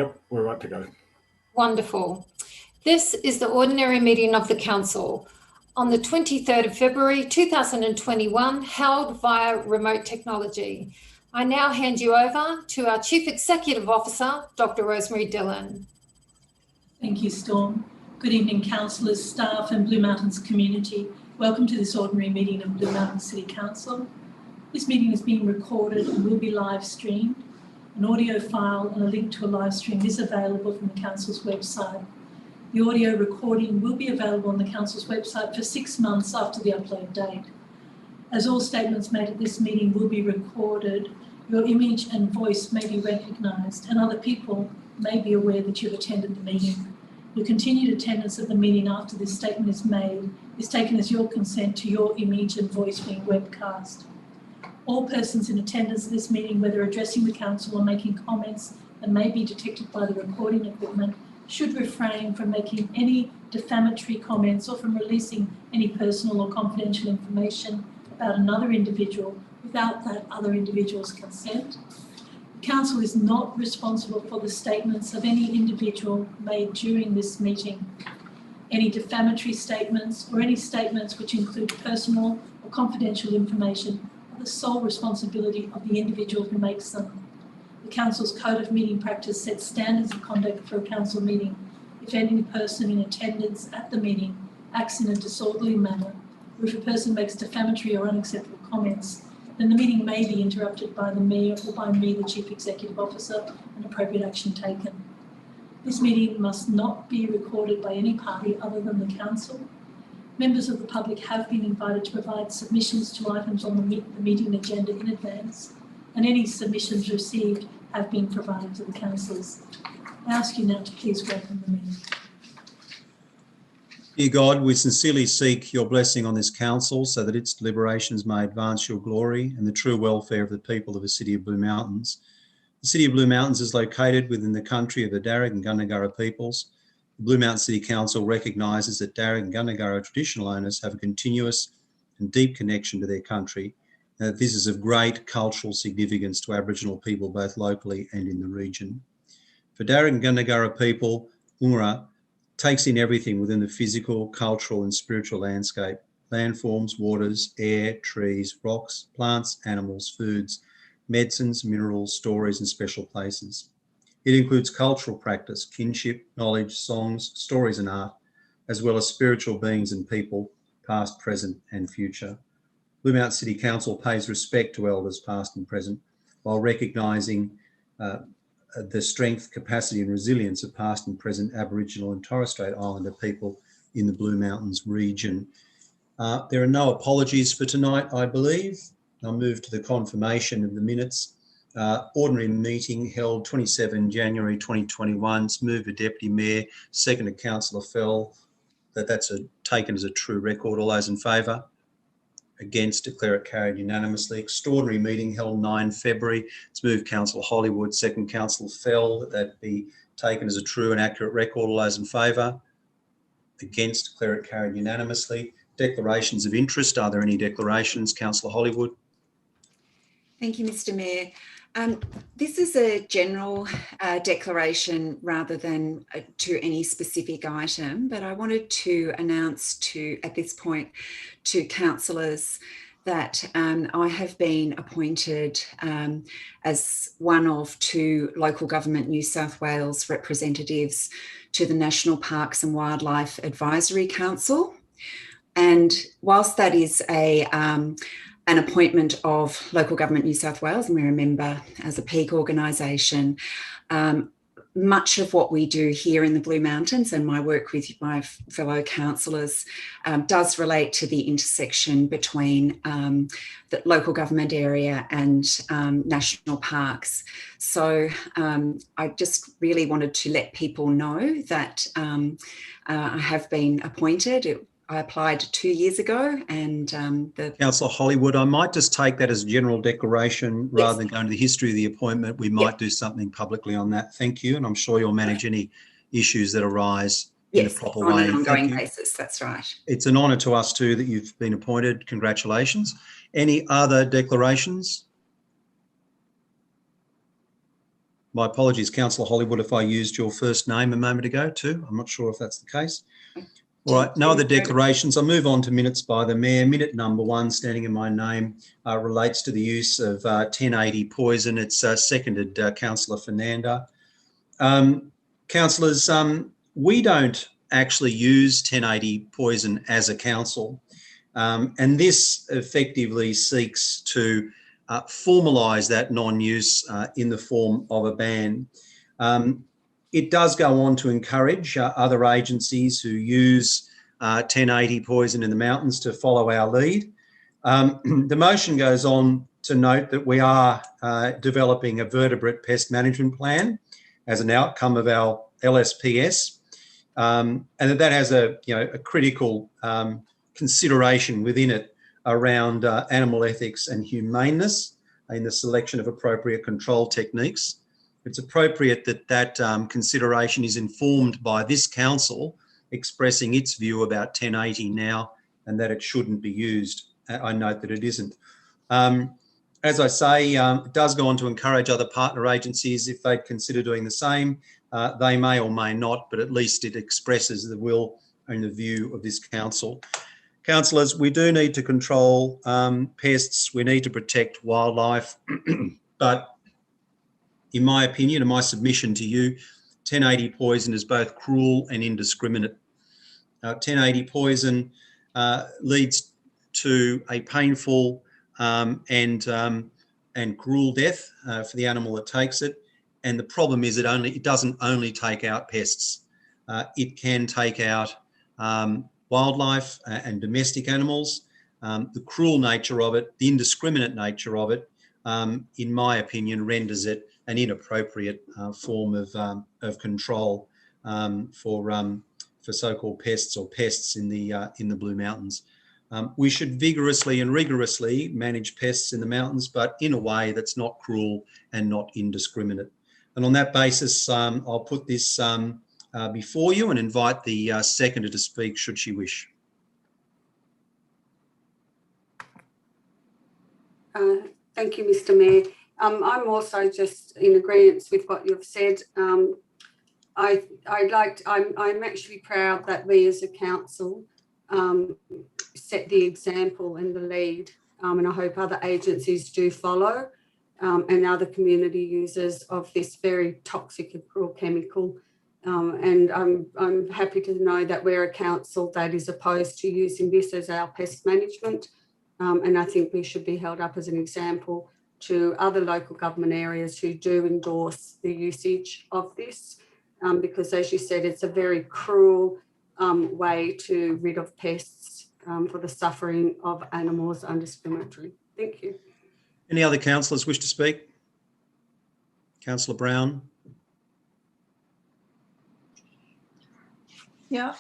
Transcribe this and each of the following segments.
Yep, we're right to go. Wonderful. This is the ordinary meeting of the Council on the 23rd of February 2021, held via remote technology. I now hand you over to our Chief Executive Officer, Dr. Rosemary Dillon. Thank you, Storm. Good evening, councillors, staff and Blue Mountains community. Welcome to this ordinary meeting of Blue Mountains City Council. This meeting is being recorded and will be live streamed. An audio file and a link to a live stream is available from the Council's website. The audio recording will be available on the Council's website for 6 months after the upload date. As all statements made at this meeting will be recorded, your image and voice may be recognised and other people may be aware that you've attended the meeting. Your continued attendance at the meeting after this statement is made is taken as your consent to your image and voice being webcast. All persons in attendance at this meeting, whether addressing the Council or making comments that may be detected by the recording equipment, should refrain from making any defamatory comments or from releasing any personal or confidential information about another individual without that other individual's consent. The Council is not responsible for the statements of any individual made during this meeting. Any defamatory statements or any statements which include personal or confidential information are the sole responsibility of the individual who makes them. The Council's Code of Meeting Practice sets standards of conduct for a Council meeting. If any person in attendance at the meeting acts in a disorderly manner, or if a person makes defamatory or unacceptable comments, then the meeting may be interrupted by the Mayor or by me, the Chief Executive Officer, and appropriate action taken. This meeting must not be recorded by any party other than the Council. Members of the public have been invited to provide submissions to items on the meeting agenda in advance, and any submissions received have been provided to the councillors. I ask you now to please welcome the meeting. Dear God, we sincerely seek your blessing on this council so that its deliberations may advance your glory and the true welfare of the people of the City of Blue Mountains. The City of Blue Mountains is located within the country of the Darug and Gundungurra peoples. The Blue Mountains City Council recognises that Darug and Gundungurra traditional owners have a continuous and deep connection to their country. This is of great cultural significance to Aboriginal people both locally and in the region. For Darug and Gundungurra people, Ungra takes in everything within the physical, cultural and spiritual landscape: landforms, waters, air, trees, rocks, plants, animals, foods, medicines, minerals, stories and special places. It includes cultural practice, kinship, knowledge, songs, stories and art, as well as spiritual beings and people, past, present and future. Blue Mountains City Council pays respect to elders past and present while recognising the strength, capacity and resilience of past and present Aboriginal and Torres Strait Islander people in the Blue Mountains region. There are no apologies for tonight, I believe. I'll move to the confirmation of the minutes. Ordinary meeting held 27 January 2021. It's moved by Deputy Mayor, seconded Councillor Fell. That's taken as a true record. All those in favour? Against, declare it carried unanimously. Extraordinary meeting held 9 February. It's moved Councillor Hollywood, second Councillor Fell, that be taken as a true and accurate record. All those in favour? Against, declare it carried unanimously. Declarations of interest. Are there any declarations? Councillor Hollywood. Thank you, Mr Mayor. This is a general declaration rather than to any specific item, but I wanted to announce at this point to councillors that I have been appointed as one of 2 Local Government New South Wales representatives to the National Parks and Wildlife Advisory Council. And whilst that is an appointment of Local Government New South Wales, and we're a member as a peak organisation, much of what we do here in the Blue Mountains and my work with my fellow councillors does relate to the intersection between the local government area and national parks. So I just really wanted to let people know that I have been appointed. I applied 2 years ago and Councillor Hollywood, I might just take that as a general declaration rather than going to the history of the appointment. We might do something publicly on that. Thank you. And I'm sure you'll manage any issues that arise in a proper way. On an ongoing basis, that's right. It's an honour to us too that you've been appointed. Congratulations. Any other declarations? My apologies, Councillor Hollywood, if I used your first name a moment ago too. I'm not sure if that's the case. All right, no other declarations. I'll move on to minutes by the Mayor. Minute number 1, standing in my name, relates to the use of 1080 poison. It's seconded Councillor Fernanda. Councillors, we don't actually use 1080 poison as a council, and this effectively seeks to formalise that non-use in the form of a ban. It does go on to encourage other agencies who use 1080 poison in the mountains to follow our lead. The motion goes on to note that we are developing a vertebrate pest management plan as an outcome of our LSPS, and that has a critical consideration within it around animal ethics and humaneness in the selection of appropriate control techniques. It's appropriate that that consideration is informed by this council expressing its view about 1080 now and that it shouldn't be used. I note that it isn't. As I say, it does go on to encourage other partner agencies, if they consider doing the same. They may or may not, but at least it expresses the will and the view of this council. Councillors, we do need to control pests. We need to protect wildlife, but in my opinion and my submission to you, 1080 poison is both cruel and indiscriminate. 1080 poison leads to a painful and cruel death for the animal that takes it. And the problem is it doesn't only take out pests. It can take out wildlife and domestic animals. The cruel nature of it, the indiscriminate nature of it, in my opinion, renders it an inappropriate form of control for so-called pests or pests in the Blue Mountains. We should vigorously and rigorously manage pests in the mountains, but in a way that's not cruel and not indiscriminate. And on that basis, I'll put this before you and invite the seconder to speak should she wish. Thank you, Mr. Mayor. I'm also just in agreement with what you've said. I'm actually proud that we as a council set the example and the lead, and I hope other agencies do follow, and other community users of this very toxic and cruel chemical. And I'm happy to know that we're a council that is opposed to using this as our pest management, and I think we should be held up as an example to other local government areas who do endorse the usage of this, because as you said, it's a very cruel way to rid of pests for the suffering of animals undiscriminately. Thank you. Any other councillors wish to speak? Councillor Brown. Yeah,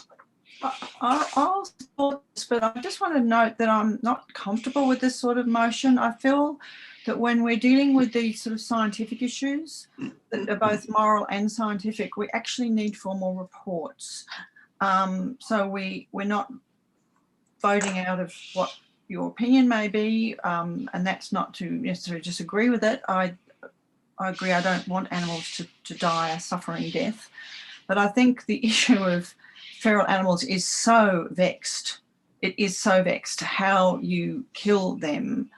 I'll support this, but I just want to note that I'm not comfortable with this sort of motion. I feel that when we're dealing with these sort of scientific issues that are both moral and scientific, we actually need formal reports. So we're not voting out of what your opinion may be, and that's not to necessarily disagree with it. I agree, I don't want animals to die a suffering death, but I think the issue of feral animals is so vexed. It is so vexed how you kill them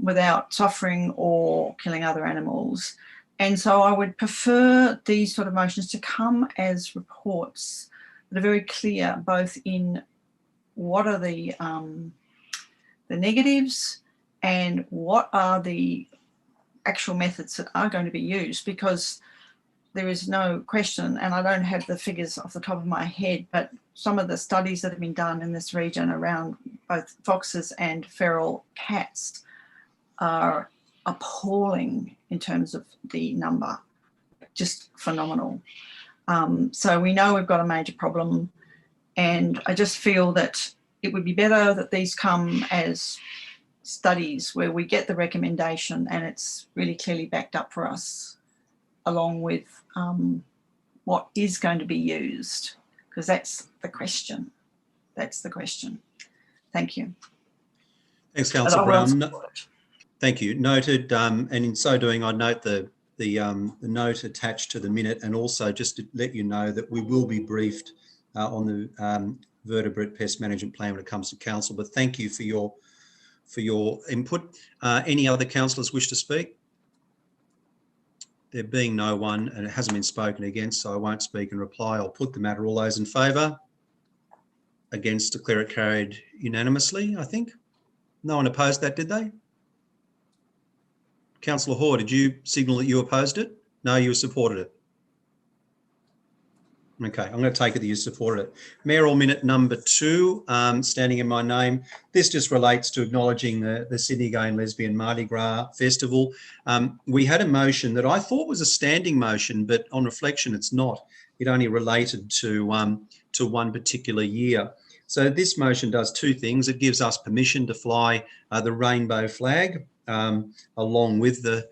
without suffering or killing other animals. And so I would prefer these sort of motions to come as reports that are very clear, both in what are the negatives and what are the actual methods that are going to be used, because there is no question, and I don't have the figures off the top of my head, but some of the studies that have been done in this region around both foxes and feral cats are appalling in terms of the number, just phenomenal. So we know we've got a major problem, and I just feel that it would be better that these come as studies where we get the recommendation and it's really clearly backed up for us, along with what is going to be used, because that's the question. That's the question. Thank you. Thanks, Councillor Brown. Thank you. Noted. And in so doing, I note the the note attached to the minute, and also just to let you know that we will be briefed on the vertebrate pest management plan when it comes to council. But thank you for your input. Any other councillors wish to speak? There being no one, and it hasn't been spoken against, so I won't speak in reply. I'll put the matter. All those in favour? Against, declare it carried unanimously, I think. No one opposed that, did they? Councillor Hoare, did you signal that you opposed it? No, you supported it. Okay, I'm going to take it that you supported it. Mayoral minute number 2, standing in my name. This just relates to acknowledging the Sydney Gay and Lesbian Mardi Gras Festival. We had a motion that I thought was a standing motion, but on reflection, it's not. It only related to one particular year. So this motion does 2 things. It gives us permission to fly the rainbow flag along with the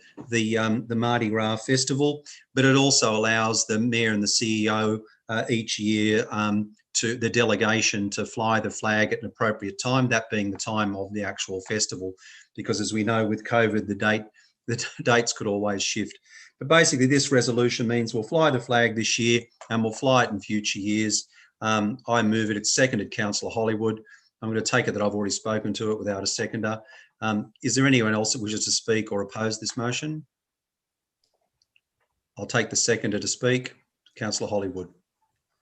Mardi Gras Festival, but it also allows the Mayor and the CEO each year to the delegation to fly the flag at an appropriate time, that being the time of the actual festival, because as we know with COVID, the dates could always shift. But basically this resolution means we'll fly the flag this year and we'll fly it in future years. I move it. It's seconded, Councillor Hollywood. I'm going to take it that I've already spoken to it without a seconder. Is there anyone else that wishes to speak or oppose this motion? I'll take the seconder to speak. Councillor Hollywood.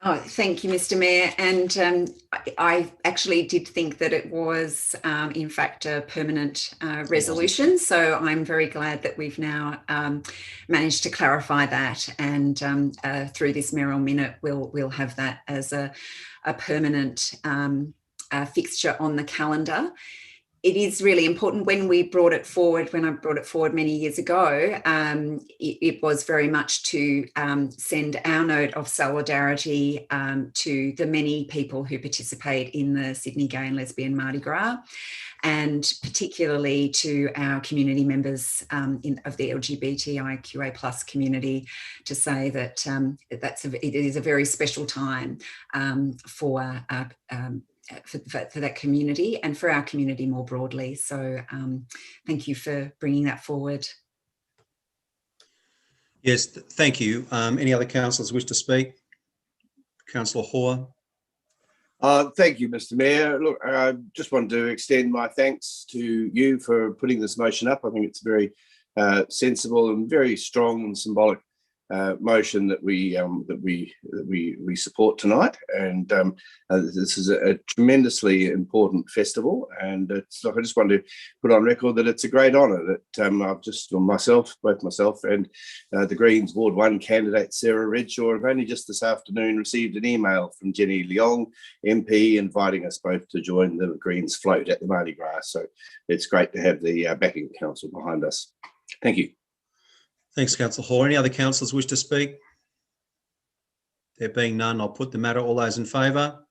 Oh, thank you, Mr. Mayor. And I actually did think that it was, in fact, a permanent resolution. So I'm very glad that we've now managed to clarify that. And through this mayoral minute, we'll have that as a permanent fixture on the calendar. It is really important. When I brought it forward many years ago, it was very much to send our note of solidarity to the many people who participate in the Sydney Gay and Lesbian Mardi Gras, and particularly to our community members of the LGBTIQA+ community, to say that it is a very special time for that community and for our community more broadly. So thank you for bringing that forward. Yes, thank you. Any other councillors wish to speak? Councillor Hoare. Thank you, Mr. Mayor. Look, I just wanted to extend my thanks to you for putting this motion up. I think it's very sensible and very strong and symbolic motion that we support tonight, and this is a tremendously important festival, and it's like I just wanted to put on record that it's a great honour that I've just both myself and the Greens Ward 1 candidate Sarah Redshaw have only just this afternoon received an email from Jenny Leong MP inviting us both to join the Greens float at the Mardi Gras. So it's great to have the backing of council behind us. Thank you. Thanks, Councillor Hoare. Any other councillors wish to speak? There being none, I'll put the matter. All those in favour?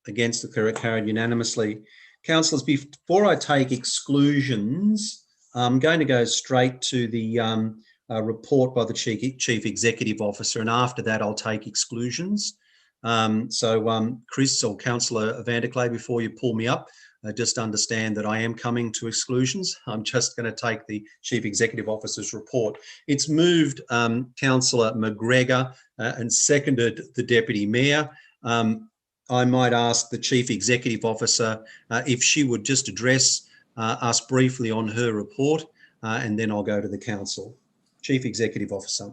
Against, declare it carried unanimously. Councillors, before I take exclusions, I'm going to go straight to the report by the Chief Executive Officer, and after that I'll take exclusions. Chris or Councillor Vanderklay, before you pull me up, just understand that I am coming to exclusions. I'm just going to take the Chief Executive Officer's report. It's moved Councillor McGregor and seconded the Deputy Mayor. I might ask the Chief Executive Officer if she would just address us briefly on her report, and then I'll go to the Council. Chief Executive Officer.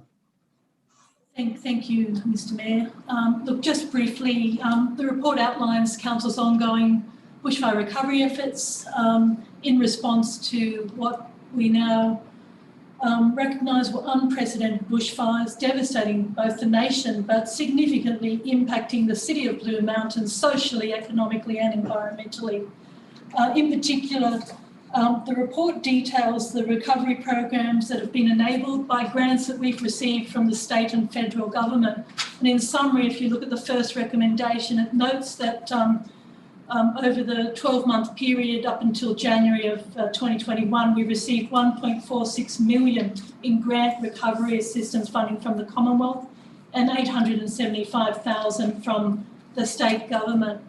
Thank you, Mr. Mayor. Look, just briefly, the report outlines Council's ongoing bushfire recovery efforts in response to what we now recognise were unprecedented bushfires, devastating both the nation but significantly impacting the city of Blue Mountains socially, economically and environmentally. In particular, the report details the recovery programs that have been enabled by grants that we've received from the state and federal government. And in summary, if you look at the first recommendation, it notes that over the 12-month period up until January of 2021, we received $1.46 million in grant recovery assistance funding from the Commonwealth and $875,000 from the state government.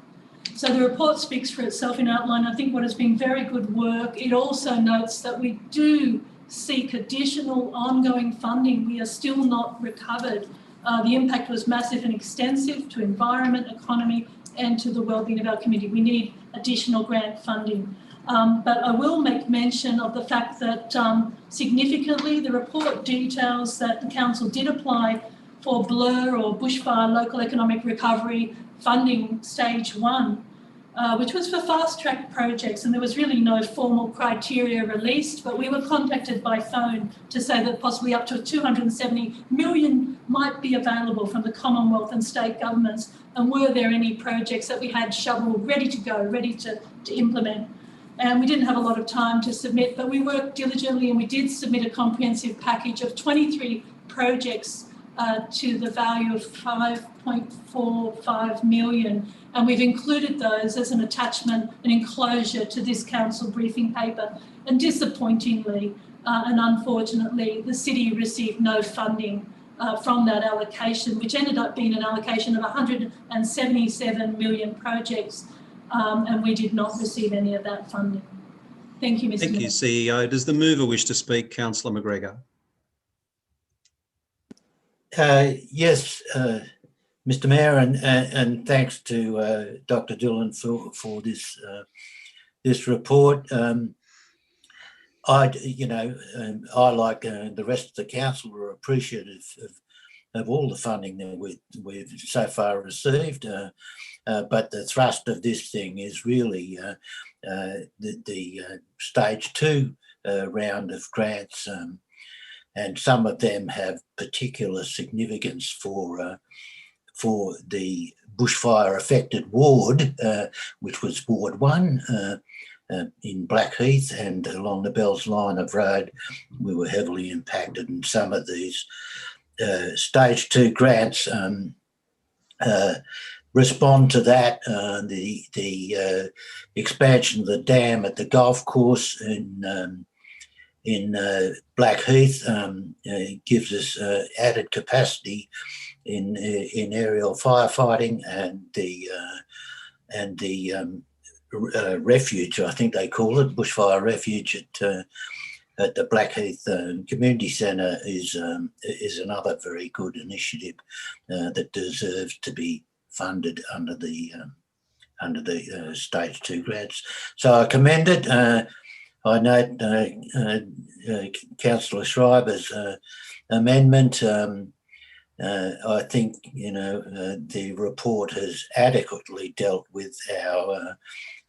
So the report speaks for itself in outline. I think what has been very good work. It also notes that we do seek additional ongoing funding. We are still not recovered. The impact was massive and extensive to environment, economy, and to the wellbeing of our community. We need additional grant funding. But I will make mention of the fact that significantly the report details that the council did apply for BLUR or Bushfire Local Economic Recovery funding stage 1, which was for fast track projects, and there was really no formal criteria released, but we were contacted by phone to say that possibly up to 270 million might be available from the Commonwealth and state governments, and were there any projects that we had shovel ready to go, ready to implement. And we didn't have a lot of time to submit, but we worked diligently and we did submit a comprehensive package of 23 projects to the value of 5.45 million. And we've included those as an attachment, an enclosure to this council briefing paper. And disappointingly and unfortunately, the city received no funding from that allocation, which ended up being an allocation of 177 million projects. And we did not receive any of that funding. Thank you, Mr. Thank Mayor. you, CEO. Does the mover wish to speak? Councillor McGregor. Yes, Mr. Mayor, and thanks to Dr. Dillon for this this report. I like the rest of the council are appreciative of all the funding that we've so far received. But the thrust of this thing is really the stage 2 round of grants, and some of them have particular significance for the bushfire affected ward, which was Ward 1 in Blackheath, and along the Bells line of road we were heavily impacted. And some of these stage 2 grants respond to that. The expansion of the dam at the golf course in Blackheath gives us added capacity in aerial firefighting, and the refuge, I think they call it, bushfire refuge at the Blackheath Community Centre is another very good initiative that deserves to be funded under the stage 2 grants. So I commend it. I note Councillor Schreiber's amendment. I think the report has adequately dealt with our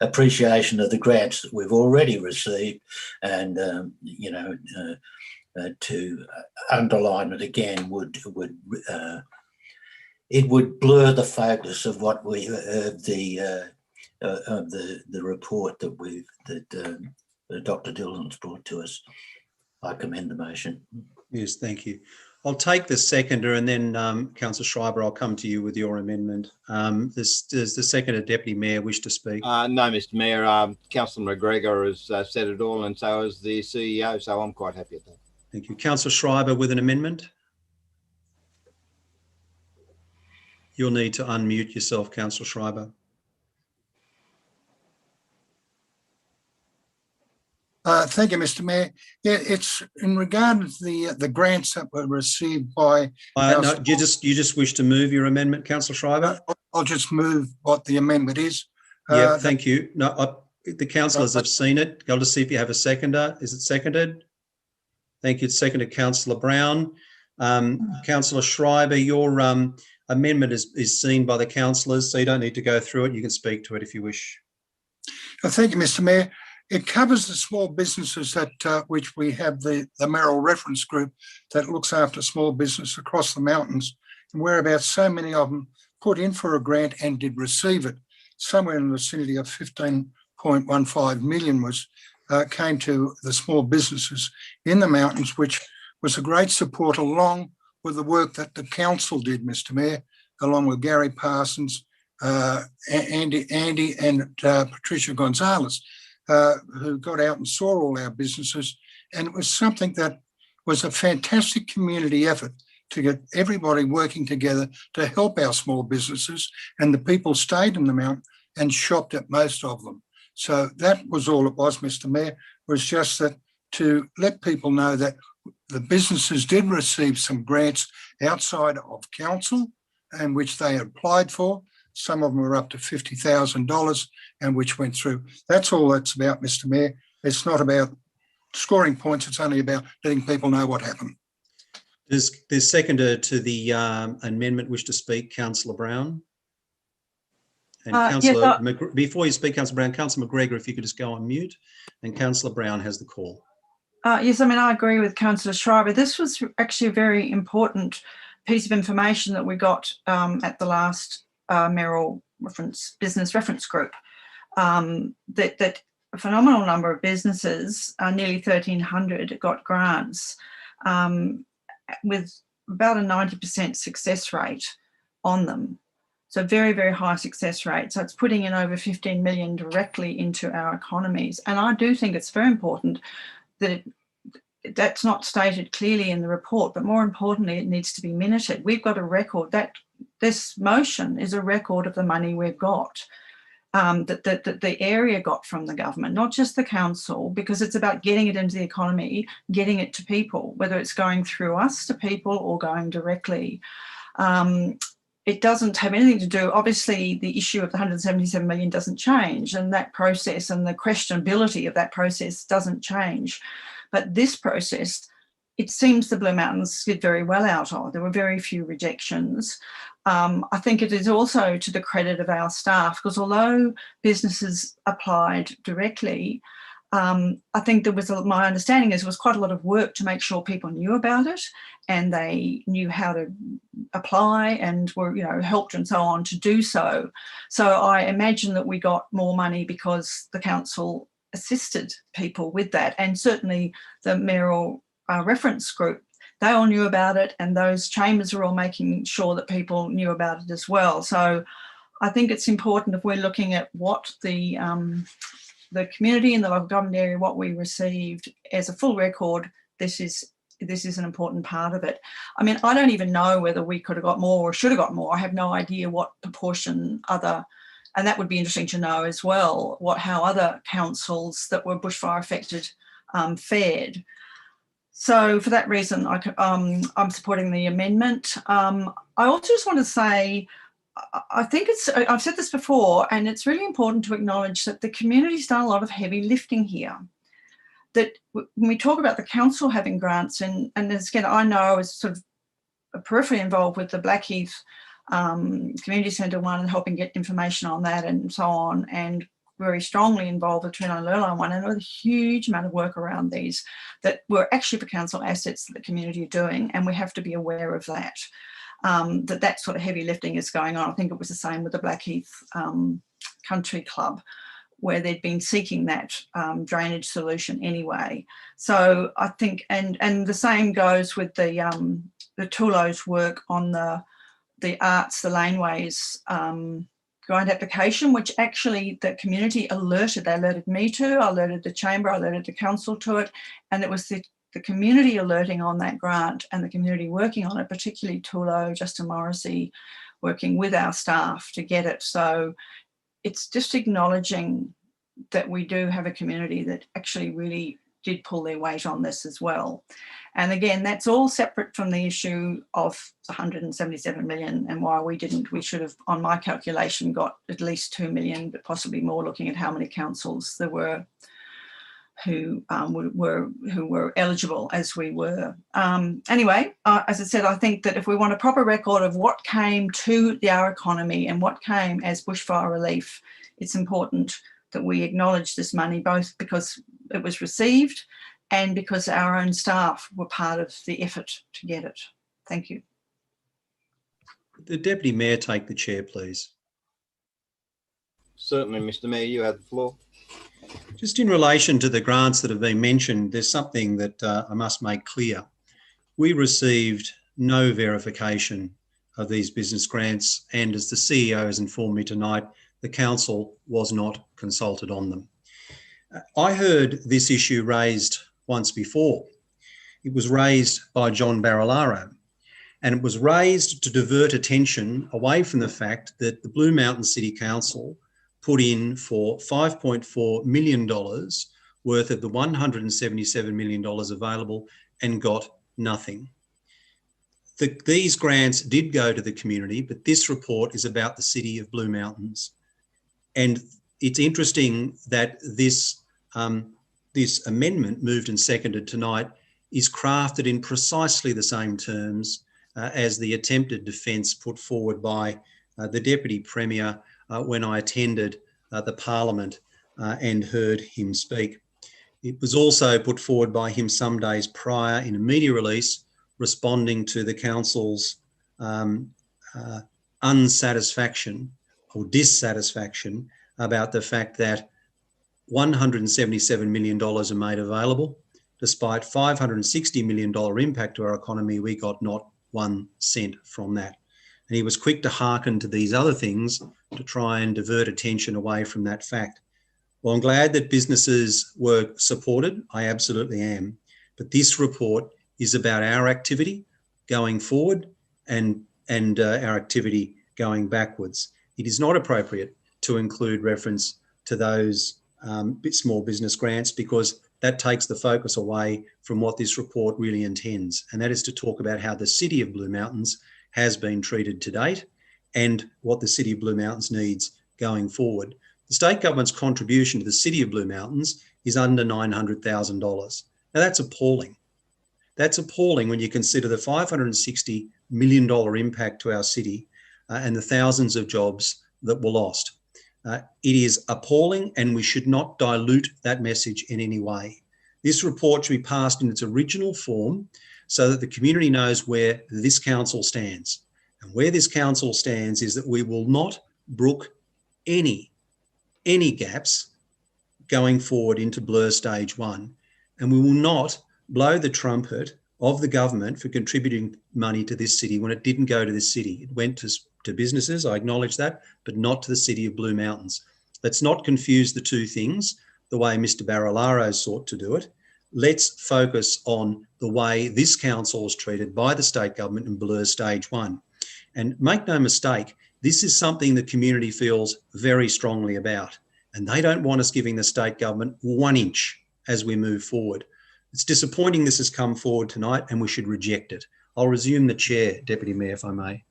appreciation of the grants that we've already received, and to underline it again it would blur the focus of what we of the report that Dr. Dillon's brought to us. I commend the motion. Yes, thank you. I'll take the seconder, and then Councillor Schreiber, I'll come to you with your amendment. Does the seconder Deputy Mayor wish to speak? No, Mr. Mayor. Councillor McGregor has said it all, and so has the CEO, so I'm quite happy with that. Thank you. Councillor Schreiber with an amendment. You'll need to unmute yourself, Councillor Schreiber. Thank you, Mr. Mayor. Yeah, it's in regard to the grants that were received by. No, you just wish to move your amendment, Councillor Schreiber? I'll just move what the amendment is. Yeah, thank you. No, the councillors have seen it. I'll just see if you have a seconder. Is it seconded? Thank you. It's seconded, Councillor Brown. Councillor Schreiber, your amendment is seen by the councillors, so you don't need to go through it. You can speak to it if you wish. Thank you, Mr. Mayor. It covers the small businesses that which we have the Merrill Reference Group that looks after small business across the mountains, and whereabouts so many of them put in for a grant and did receive it. Somewhere in the vicinity of 15.15 million came to the small businesses in the mountains, which was a great support along with the work that the council did, Mr. Mayor, along with Gary Parsons, Andy and Patricia Gonzalez, who got out and saw all our businesses. And it was something that was a fantastic community effort to get everybody working together to help our small businesses, and the people stayed in the mountain and shopped at most of them. So that was all it was, Mr. Mayor, was just that to let people know that the businesses did receive some grants outside of council and which they applied for. Some of them were up to $50,000 and which went through. That's all that's about, Mr. Mayor. It's not about scoring points. It's only about letting people know what happened. Does the seconder to the amendment wish to speak, Councillor Brown? And Councillor, before you speak, Councillor Brown, Councillor McGregor, if you could just go on mute, and Councillor Brown has the call. Yes, I mean, I agree with Councillor Schreiber. This was actually a very important piece of information that we got at the last mayoral business reference group. That a phenomenal number of businesses, nearly 1,300, got grants with about a 90% success rate on them. So very, very high success rate. So it's putting in over 15 million directly into our economies. And I do think it's very important that that's not stated clearly in the report, but more importantly, it needs to be minuted. We've got a record that this motion is a record of the money we've got, that the area got from the government, not just the council, because it's about getting it into the economy, getting it to people, whether it's going through us to people or going directly. It doesn't have anything to do, obviously the issue of the 177 million doesn't change, and that process and the questionability of that process doesn't change. But this process, it seems the Blue Mountains did very well out of. There were very few rejections. I think it is also to the credit of our staff, because although businesses applied directly, I think there was, my understanding is, was quite a lot of work to make sure people knew about it and they knew how to apply and were, you know, helped and so on to do so. So I imagine that we got more money because the council assisted people with that, and certainly the mayoral reference group, they all knew about it, and those chambers were all making sure that people knew about it as well. So I think it's important, if we're looking at what the community in the local government area, what we received as a full record, this is an important part of it. I mean, I don't even know whether we could have got more or should have got more. I have no idea what proportion and that would be interesting to know as well, how other councils that were bushfire affected fared. So for that reason, I'm supporting the amendment. I also just want to say, I think I've said this before, and it's really important to acknowledge that the community's done a lot of heavy lifting here. That when we talk about the council having grants, and again, I know I was sort of peripherally involved with the Blackheath Community Centre one and helping get information on that and so on, and very strongly involved with Trino and Lurline one, and there was a huge amount of work around these that were actually for council assets that the community are doing, and we have to be aware of that. That sort of heavy lifting is going on. I think it was the same with the Blackheath Country Club, where they'd been seeking that drainage solution anyway. So I think, and the same goes with the Tulo's work on the arts, the laneways grant application, which actually the community alerted. They alerted me to, I alerted the chamber, I alerted the council to it, and it was the community alerting on that grant and the community working on it, particularly Tulo, Justin Morrissey, working with our staff to get it. So it's just acknowledging that we do have a community that actually really did pull their weight on this as well. And again, that's all separate from the issue of 177 million and why we should have, on my calculation, got at least 2 million, but possibly more, looking at how many councils there were who were eligible as we were. Anyway, as I said, I think that if we want a proper record of what came to our economy and what came as bushfire relief, it's important that we acknowledge this money, both because it was received and because our own staff were part of the effort to get it. Thank you. The Deputy Mayor take the chair, please. Certainly, Mr. Mayor, you have the floor. Just in relation to the grants that have been mentioned, there's something that I must make clear. We received no verification of these business grants, and as the CEO has informed me tonight, the council was not consulted on them. I heard this issue raised once before. It was raised by John Barilaro, and it was raised to divert attention away from the fact that the Blue Mountains City Council put in for $5.4 million worth of the $177 million available and got nothing. These grants did go to the community, but this report is about the City of Blue Mountains. And it's interesting that this amendment, moved and seconded tonight, is crafted in precisely the same terms as the attempted defence put forward by the Deputy Premier when I attended the Parliament and heard him speak. It was also put forward by him some days prior in a media release responding to the Council's unsatisfaction or dissatisfaction about the fact that $177 million are made available. Despite $560 million impact to our economy, we got not 1 cent from that. And he was quick to hearken to these other things to try and divert attention away from that fact. Well, I'm glad that businesses were supported. I absolutely am. But this report is about our activity going forward and our activity going backwards. It is not appropriate to include reference to those small business grants, because that takes the focus away from what this report really intends, and that is to talk about how the City of Blue Mountains has been treated to date and what the City of Blue Mountains needs going forward. The state government's contribution to the City of Blue Mountains is under $900,000. Now that's appalling. That's appalling when you consider the $560 million impact to our city and the thousands of jobs that were lost. It is appalling, and we should not dilute that message in any way. This report should be passed in its original form so that the community knows where this council stands. And where this council stands is that we will not brook any gaps going forward into Blur Stage 1. And we will not blow the trumpet of the government for contributing money to this city when it didn't go to this city. It went to businesses, I acknowledge that, but not to the City of Blue Mountains. Let's not confuse the two things the way Mr. Barilaro sought to do it. Let's focus on the way this council was treated by the state government in Blur Stage 1. And make no mistake, this is something the community feels very strongly about, and they don't want us giving the state government 1 inch as we move forward. It's disappointing this has come forward tonight, and we should reject it. I'll resume the chair, Deputy Mayor, if I may.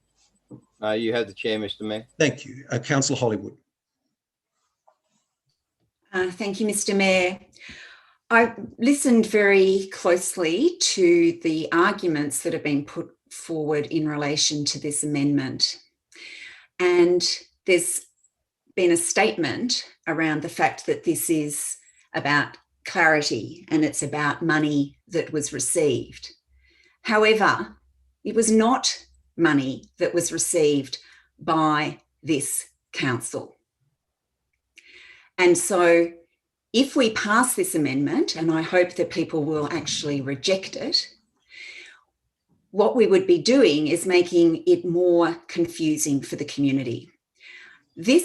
You have the chair, Mr. Mayor. Thank you. Councillor Hollywood. Thank you, Mr. Mayor. I listened very closely to the arguments that have been put forward in relation to this amendment. And there's been a statement around the fact that this is about clarity and it's about money that was received. However, it was not money that was received by this council. And so if we pass this amendment, and I hope that people will actually reject it, what we would be doing is making it more confusing for the community. The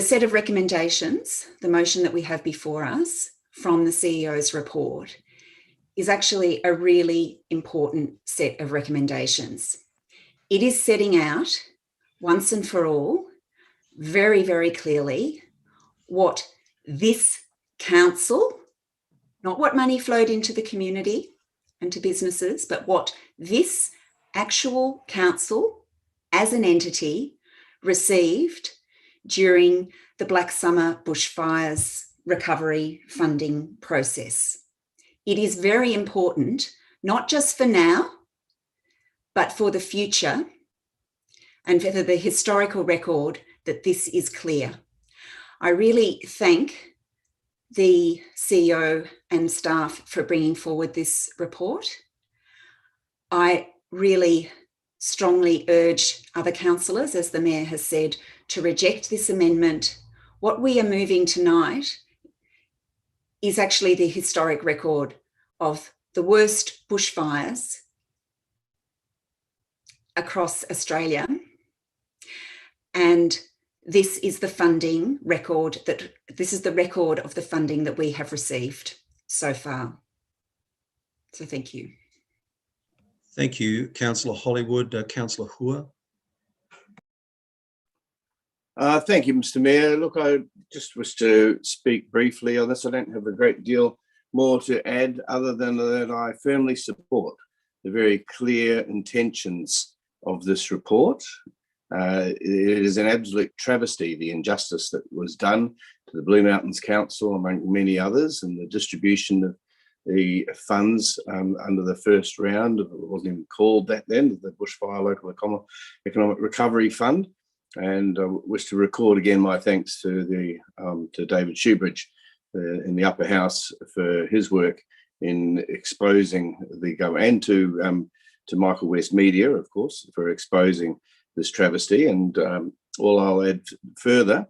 set of recommendations, the motion that we have before us from the CEO's report, is actually a really important set of recommendations. It is setting out once and for all, very, very clearly, what this council, not what money flowed into the community and to businesses, but what this actual council as an entity received during the Black Summer bushfires recovery funding process. It is very important, not just for now, but for the future and for the historical record that this is clear. I really thank the CEO and staff for bringing forward this report. I really strongly urge other councillors, as the Mayor has said, to reject this amendment. What we are moving tonight is actually the historic record of the worst bushfires across Australia. And this is the funding record this is the record of the funding that we have received so far. So thank you. Thank you, Councillor Hollywood. Councillor Hua. Thank you, Mr. Mayor. Look, I just wish to speak briefly on this. I don't have a great deal more to add other than that I firmly support the very clear intentions of this report. It is an absolute travesty, the injustice that was done to the Blue Mountains Council, among many others, and the distribution of the funds under the first round. It wasn't even called that then, the Bushfire Local Economic Recovery Fund. And I wish to record again my thanks to David Shoebridge in the Upper House for his work in exposing the government, and to Michael West Media, of course, for exposing this travesty. And all I'll add further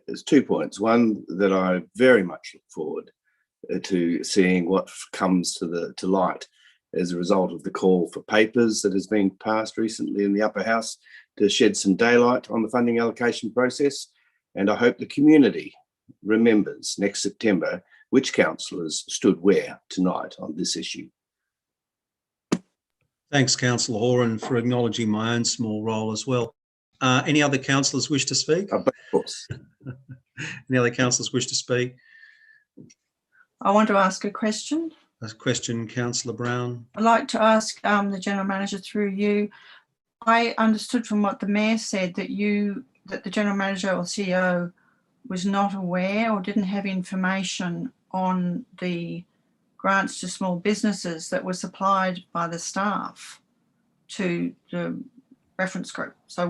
is 2 points. One, that I very much look forward to seeing what comes to light as a result of the call for papers that has been passed recently in the Upper House to shed some daylight on the funding allocation process. And I hope the community remembers next September which councillors stood where tonight on this issue. Thanks, Councillor Horan, for acknowledging my own small role as well. Any other councillors wish to speak? Of course. Any other councillors wish to speak? I want to ask a question. A question, Councillor Brown. I'd like to ask the General Manager through you. I understood from what the Mayor said that the General Manager or CEO was not aware or didn't have information on the grants to small businesses that were supplied by the staff to the reference group. So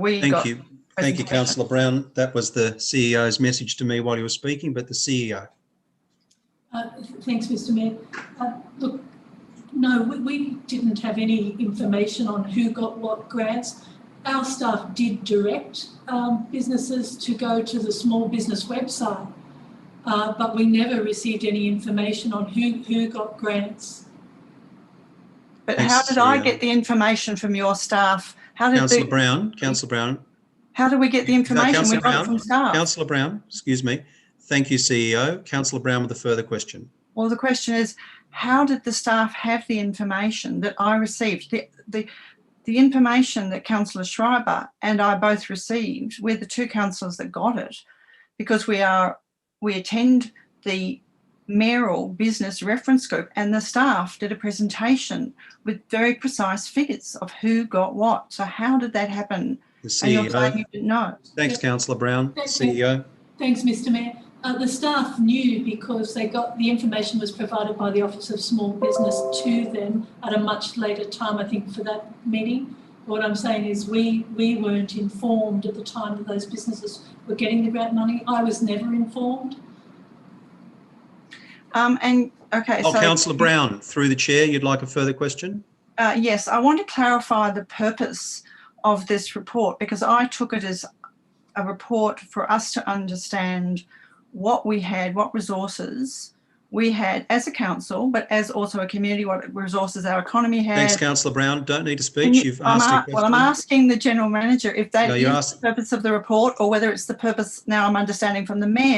Thank you, Councillor Brown. That was the CEO's message to me while you were speaking, but the CEO. Thanks, Mr. Mayor. Look, no, we didn't have any information on who got what grants. Our staff did direct businesses to go to the small business website, but we never received any information on who got grants. But how did I get the information from your staff? Councillor Brown, how do we get the information? Councillor We got it from staff. Councillor Brown, excuse me. Thank you, CEO. Councillor Brown with a further question. Well, the question is, how did the staff have the information that I received? The information that Councillor Schreiber and I both received, we're the two councillors that got it, because we attend the mayoral business reference group, and the staff did a presentation with very precise figures of who got what. So how did that happen? The CEO. And you're saying you didn't know. Thanks, Councillor Brown. CEO. Thanks, Mr. Mayor. The staff knew because they got the information was provided by the Office of Small Business to them at a much later time, I think, for that meeting. What I'm saying is we weren't informed at the time that those businesses were getting the grant money. I was never informed. Councillor Brown, through the chair, you'd like a further question? Yes, I want to clarify the purpose of this report, because I took it as a report for us to understand what we had, what resources we had as a council, but as also a community, what resources our economy had. Thanks, Councillor Brown. Don't need to speak. You've asked your question. Well, I'm asking the General Manager if that is the purpose of the report, or whether it's the purpose now I'm understanding from the Mayor.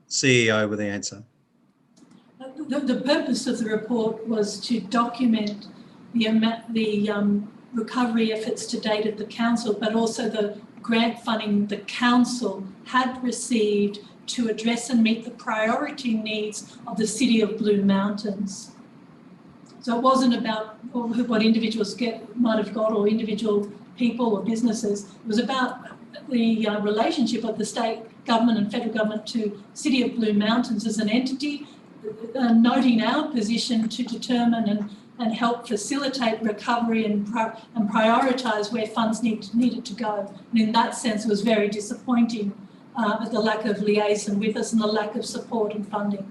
CEO with the answer. The purpose of the report was to document the recovery efforts to date at the council, but also the grant funding the council had received to address and meet the priority needs of the City of Blue Mountains. So it wasn't about what individuals might have got, or individual people or businesses. It was about the relationship of the state government and federal government to City of Blue Mountains as an entity, noting our position to determine and help facilitate recovery and prioritise where funds needed to go. And in that sense, it was very disappointing the lack of liaison with us and the lack of support and funding.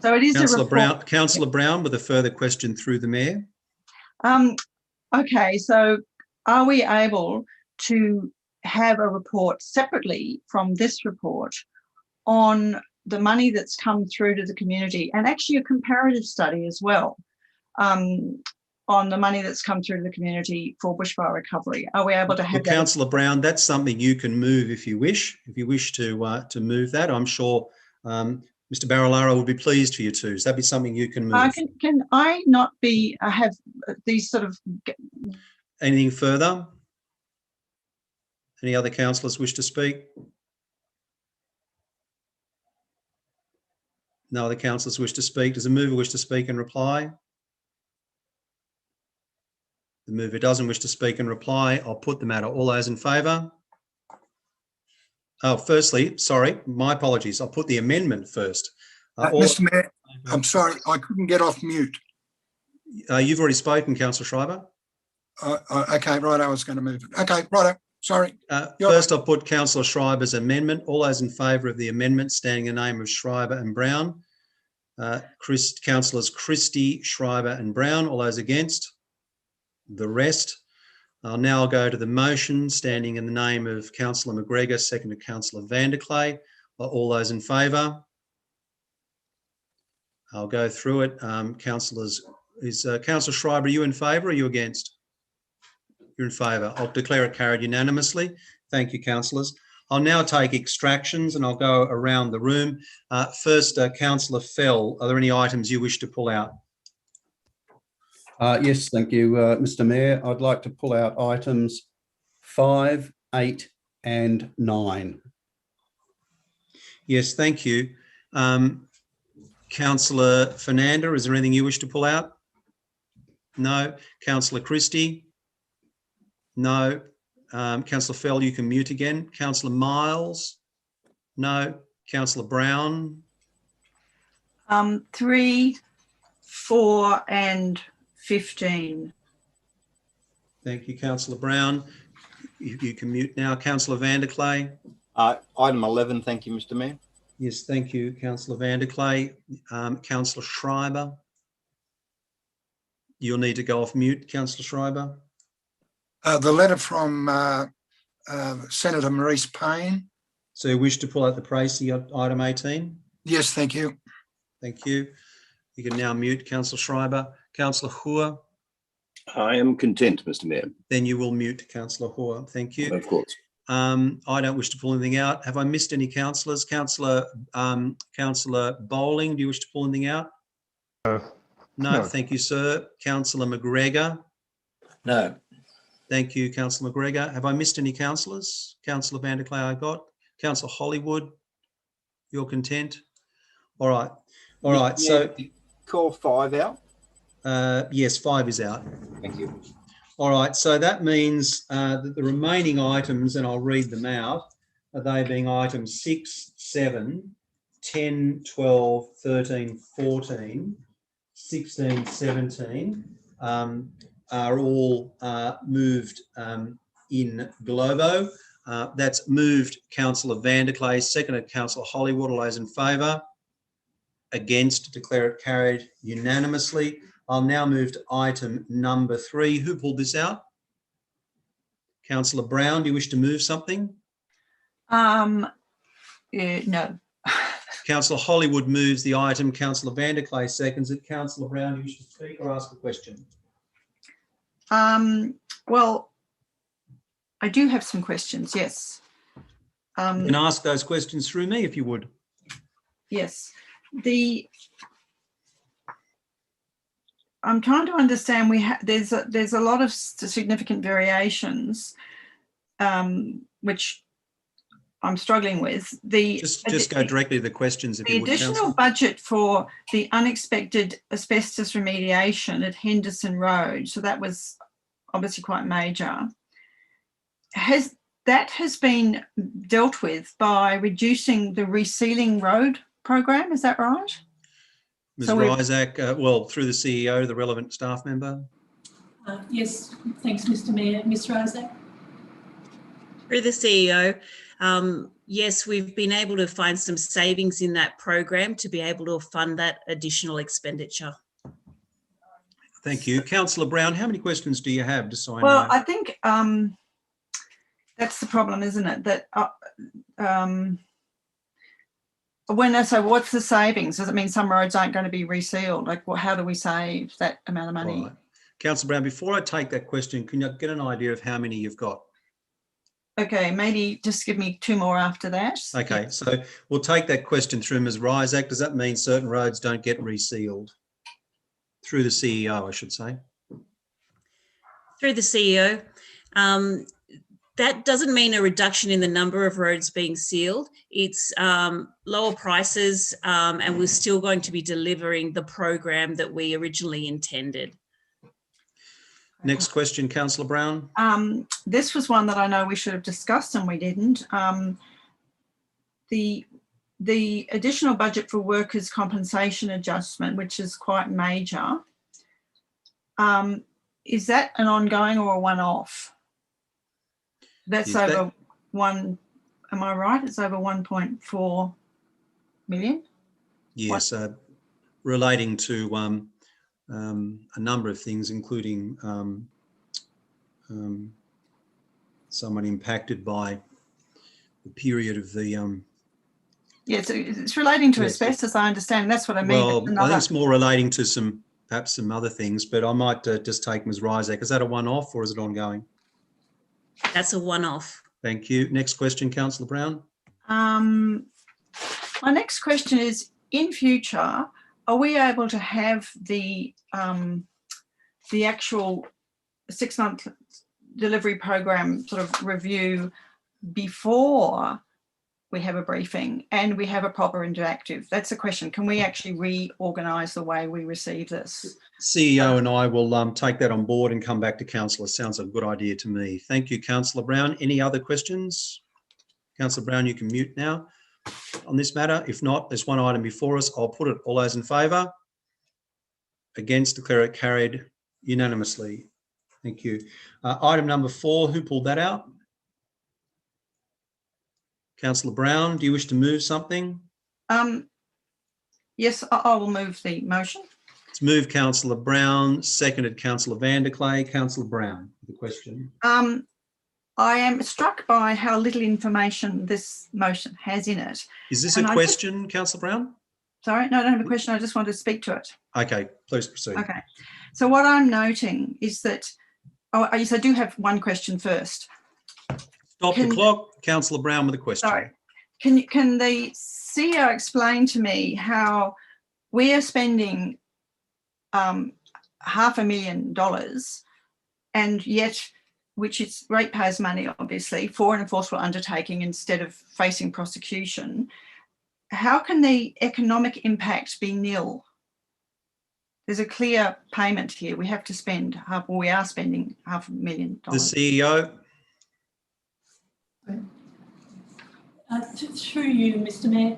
So it is a report. Councillor Brown with a further question through the Mayor. Okay, so are we able to have a report separately from this report on the money that's come through to the community, and actually a comparative study as well on the money that's come through to the community for bushfire recovery? Are we able to have that? Councillor Brown, that's something you can move if you wish. If you wish to move that, I'm sure Mr. Barilaro would be pleased for you to. So that'd be something you can move. Can I not have these sort of... Anything further? Any other councillors wish to speak? No other councillors wish to speak. Does the mover wish to speak and reply? The mover doesn't wish to speak and reply. I'll put the matter. All those in favour? Oh, firstly, sorry, my apologies. I'll put the amendment first. Mr Mayor, I'm sorry, I couldn't get off mute. You've already spoken, Councillor Schreiber. Okay, right, I was going to move it. Okay, right, sorry. First, I'll put Councillor Schreiber's amendment. All those in favour of the amendment, standing in the name of Schreiber and Brown. Councillors Christie, Schreiber and Brown. All those against? The rest. I'll now go to the motion, standing in the name of Councillor McGregor, seconded Councillor Vanderklay. All those in favour? I'll go through it. Councillor Schreiber, are you in favour or are you against? You're in favour. I'll declare it carried unanimously. Thank you, councillors. I'll now take extractions and I'll go around the room. First, Councillor Fell, are there any items you wish to pull out? Yes, thank you, Mr Mayor. I'd like to pull out items 5, 8 and 9. Yes, thank you. Councillor Fernanda, is there anything you wish to pull out? No. Councillor Christie? No. Councillor Fell, you can mute again. Councillor Miles? No. Councillor Brown? 3, 4 and 15. Thank you, Councillor Brown. You can mute now. Councillor Vanderklay? Item 11, thank you, Mr Mayor. Yes, thank you, Councillor Vanderklay. Councillor Schreiber? You'll need to go off mute, Councillor Schreiber. The letter from Senator Maurice Payne. So you wish to pull out the Precy item 18? Yes, thank you. Thank you. You can now mute Councillor Schreiber. Councillor Hoare? I am content, Mr Mayor. Then you will mute Councillor Hoare. Thank you. Of course. I don't wish to pull anything out. Have I missed any councillors? Councillor Bowling, do you wish to pull anything out? No, thank you, sir. Councillor McGregor? No. Thank you, Councillor McGregor. Have I missed any councillors? Councillor Vanderklay, I got. Councillor Hollywood, you're content? All right. All right. So Call 5 out. yes, 5 is out. Thank you. All right. So that means that the remaining items, and I'll read them out, they being items 6, 7, 10, 12, 13, 14, 16, 17, are all moved in globo. That's moved Councillor Vanderklay, seconded Councillor Hollywood. All those in favour? Against? Declare it carried unanimously. I'll now move to item number 3. Who pulled this out? Councillor Brown, do you wish to move something? No. Councillor Hollywood moves the item. Councillor Vanderklay seconds it. Councillor Brown, do you wish to speak or ask a question? Well, I do have some questions, yes. You can ask those questions through me if you would. Yes. I'm trying to understand, there's a lot of significant variations, which I'm struggling with. Just go directly to the questions if you would. The additional budget for the unexpected asbestos remediation at Henderson Road, so that was obviously quite major. Has been dealt with by reducing the resealing road program, is that right? Ms. Rysack, well, through the CEO, the relevant staff member. Yes, thanks, Mr Mayor. Ms Rysack? Through the CEO, yes, we've been able to find some savings in that program to be able to fund that additional expenditure. Thank you. Councillor Brown, how many questions do you have? Just so I Well, know. I think that's the problem, isn't it? That when I say what's the savings, does it mean some roads aren't going to be resealed? Like, well, how do we save that amount of money? Right. Councillor Brown, before I take that question, can you get an idea of how many you've got? Okay, maybe just give me 2 more after that. Okay, so we'll take that question through Ms. Rysack. Does that mean certain roads don't get resealed? Through the CEO, I should say. Through the CEO, That doesn't mean a reduction in the number of roads being sealed. It's lower prices, and we're still going to be delivering the program that we originally intended. Next question, Councillor Brown. This was one that I know we should have discussed and we didn't. The additional budget for workers' compensation adjustment, which is quite major, is that an ongoing or a one-off? That's Is over that- one, am I right? It's over 1.4 million? Yes, relating to a number of things, including someone impacted by the period of the Yeah, it's relating to Yes. asbestos, I understand. That's what I mean. well, It's I another- think it's more relating to perhaps some other things, but I might just take Ms. Ryzak. Is that a one-off or is it ongoing? That's a one-off. Thank you. Next question, Councillor Brown. My next question is, in future, are we able to have the actual 6-month delivery program sort of review before we have a briefing and we have a proper interactive? That's the question. Can we actually reorganise the way we receive this? CEO and I will take that on board and come back to Councillor. Sounds a good idea to me. Thank you, Councillor Brown. Any other questions? Councillor Brown, you can mute now on this matter. If not, there's one item before us. I'll put it. All those in favour? Against, declare it carried unanimously. Thank you. Item number 4, who pulled that out? Councillor Brown, do you wish to move something? Yes, I will move the motion. It's moved Councillor Brown, seconded Councillor van der Clay. Councillor Brown, the question. I am struck by how little information this motion has in it. Is this And a I question, Councillor Brown? Sorry, no, I don't have a question. I just wanted to speak to it. Okay, please proceed. Okay. So what I'm noting is that, oh, yes, I do have one question first. Stop the clock. Councillor Brown with a question. Sorry. Can the CEO explain to me how we are spending $500,000 and yet, which is ratepayers' money, obviously, for an enforceable undertaking instead of facing prosecution? How can the economic impact be nil? There's a clear payment here. We have to spend we are spending $500,000. The CEO. Through you, Mr. Mayor,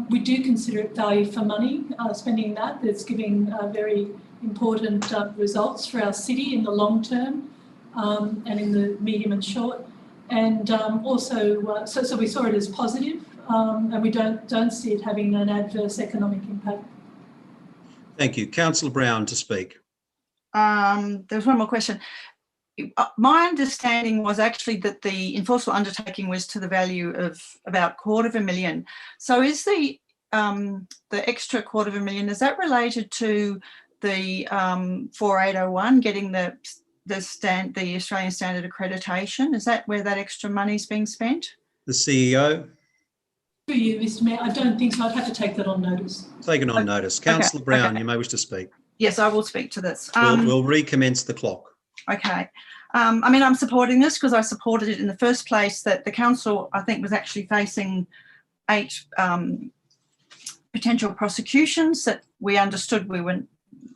we do consider it value for money, spending that. It's giving very important results for our city in the long term and in the medium and short. And also, so we saw it as positive and we don't see it having an adverse economic impact. Thank you. Councillor Brown to speak. There's one more question. My understanding was actually that the enforceable undertaking was to the value of about $250,000. So is the extra $250,000, is that related to the 4801 getting the Australian Standard accreditation? Is that where that extra money is being spent? The CEO. Through you, Mr. Mayor, I don't think so. I'd have to take that on notice. Taken on notice. Councillor Brown, you may wish to speak. Yes, I will speak to this. We'll recommence the clock. Okay. I mean, I'm supporting this because I supported it in the first place, that the council, I think, was actually facing 8 potential prosecutions that we understood we were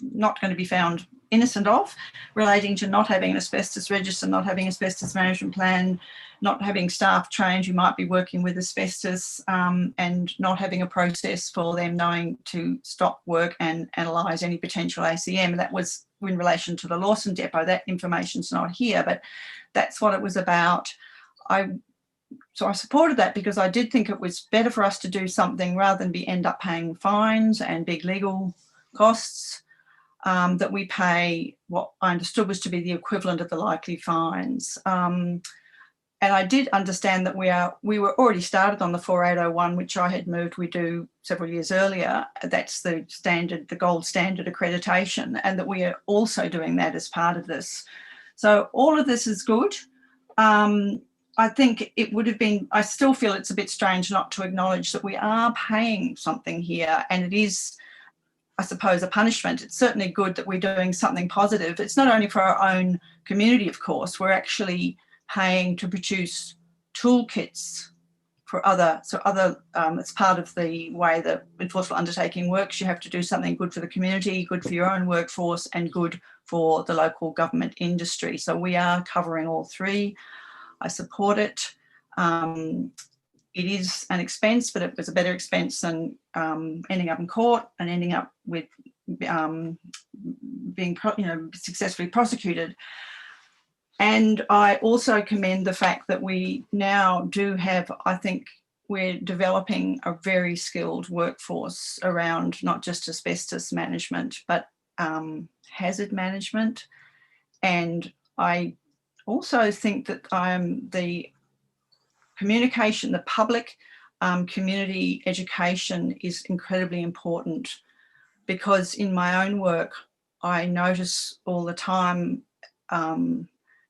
not going to be found innocent of, relating to not having an asbestos register, not having asbestos management plan, not having staff trained who might be working with asbestos, and not having a process for them knowing to stop work and analyse any potential ACM. That was in relation to the Lawson depot. That information's not here, but that's what it was about. So I supported that because I did think it was better for us to do something rather than end up paying fines and big legal costs, that we pay what I understood was to be the equivalent of the likely fines. And I did understand that we were already started on the 4801, which I had moved. We do several years earlier. That's the standard, the gold standard accreditation, and that we are also doing that as part of this. So all of this is good. I think it would have been, I still feel it's a bit strange not to acknowledge that we are paying something here, and it is, I suppose, a punishment. It's certainly good that we're doing something positive. It's not only for our own community, of course, we're actually paying to produce toolkits for it's part of the way that enforcement undertaking works. You have to do something good for the community, good for your own workforce, and good for the local government industry. So we are covering all three. I support it. It is an expense, but it was a better expense than ending up in court and ending up with being successfully prosecuted. And I also commend the fact that we now do have, I think we're developing a very skilled workforce around not just asbestos management, but hazard management. And I also think that the communication, the public community education is incredibly important, because in my own work, I notice all the time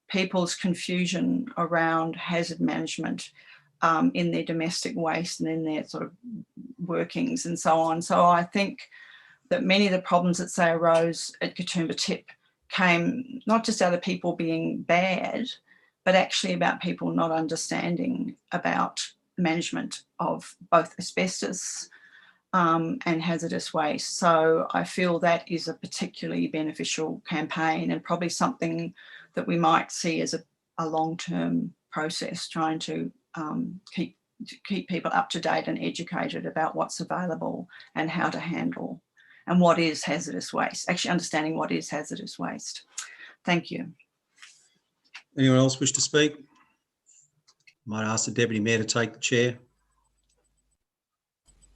people's confusion around hazard management in their domestic waste and in their sort of workings and so on. So I think that many of the problems that say arose at Katoomba Tip came not just out of people being bad, but actually about people not understanding about management of both asbestos and hazardous waste. So I feel that is a particularly beneficial campaign, and probably something that we might see as a long-term process, trying to keep people up to date and educated about what's available and how to handle and what is hazardous waste, actually understanding what is hazardous waste. Thank you. Anyone else wish to speak? Might ask the Deputy Mayor to take the chair.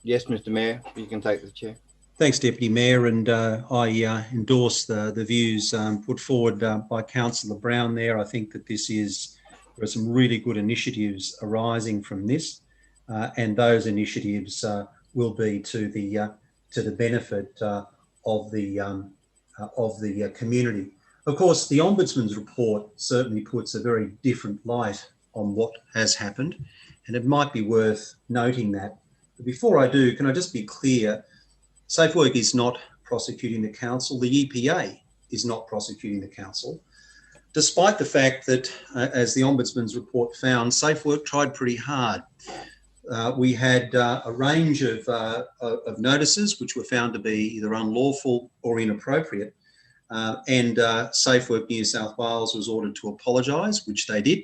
Yes, Mr. Mayor, you can take the chair. Thanks, Deputy Mayor, and I endorse the views put forward by Councillor Brown there. I think that there are some really good initiatives arising from this, and those initiatives will be to the benefit of the community. Of course, the Ombudsman's report certainly puts a very different light on what has happened, and it might be worth noting that. But before I do, can I just be clear? SafeWork is not prosecuting the council. The EPA is not prosecuting the council, despite the fact that, as the Ombudsman's report found, SafeWork tried pretty hard. We had a range of notices which were found to be either unlawful or inappropriate, and SafeWork New South Wales was ordered to apologise, which they did,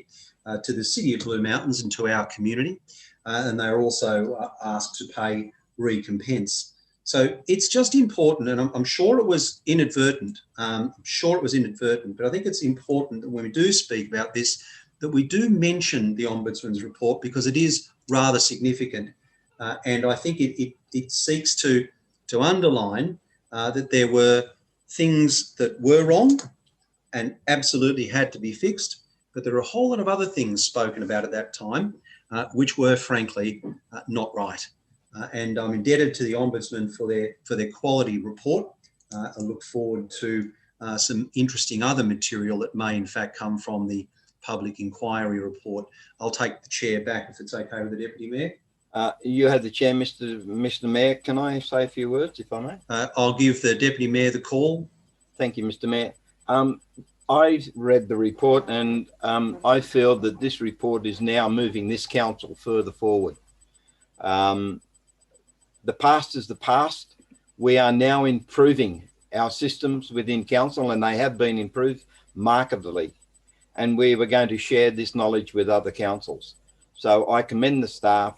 to the City of Blue Mountains and to our community, and they were also asked to pay recompense. So it's just important, and I'm sure it was inadvertent. I'm sure it was inadvertent, but I think it's important that when we do speak about this, that we do mention the Ombudsman's report, because it is rather significant. And I think it seeks to underline that there were things that were wrong and absolutely had to be fixed, but there are a whole lot of other things spoken about at that time, which were frankly not right. And I'm indebted to the Ombudsman for their quality report. I look forward to some interesting other material that may in fact come from the public inquiry report. I'll take the chair back if it's okay with the Deputy Mayor. You have the chair, Mr. Mayor. Can I say a few words, if I may? I'll give the Deputy Mayor the call. Thank you, Mr. Mayor. I read the report, and I feel that this report is now moving this council further forward. The past is the past. We are now improving our systems within council, and they have been improved markedly. And we were going to share this knowledge with other councils. So I commend the staff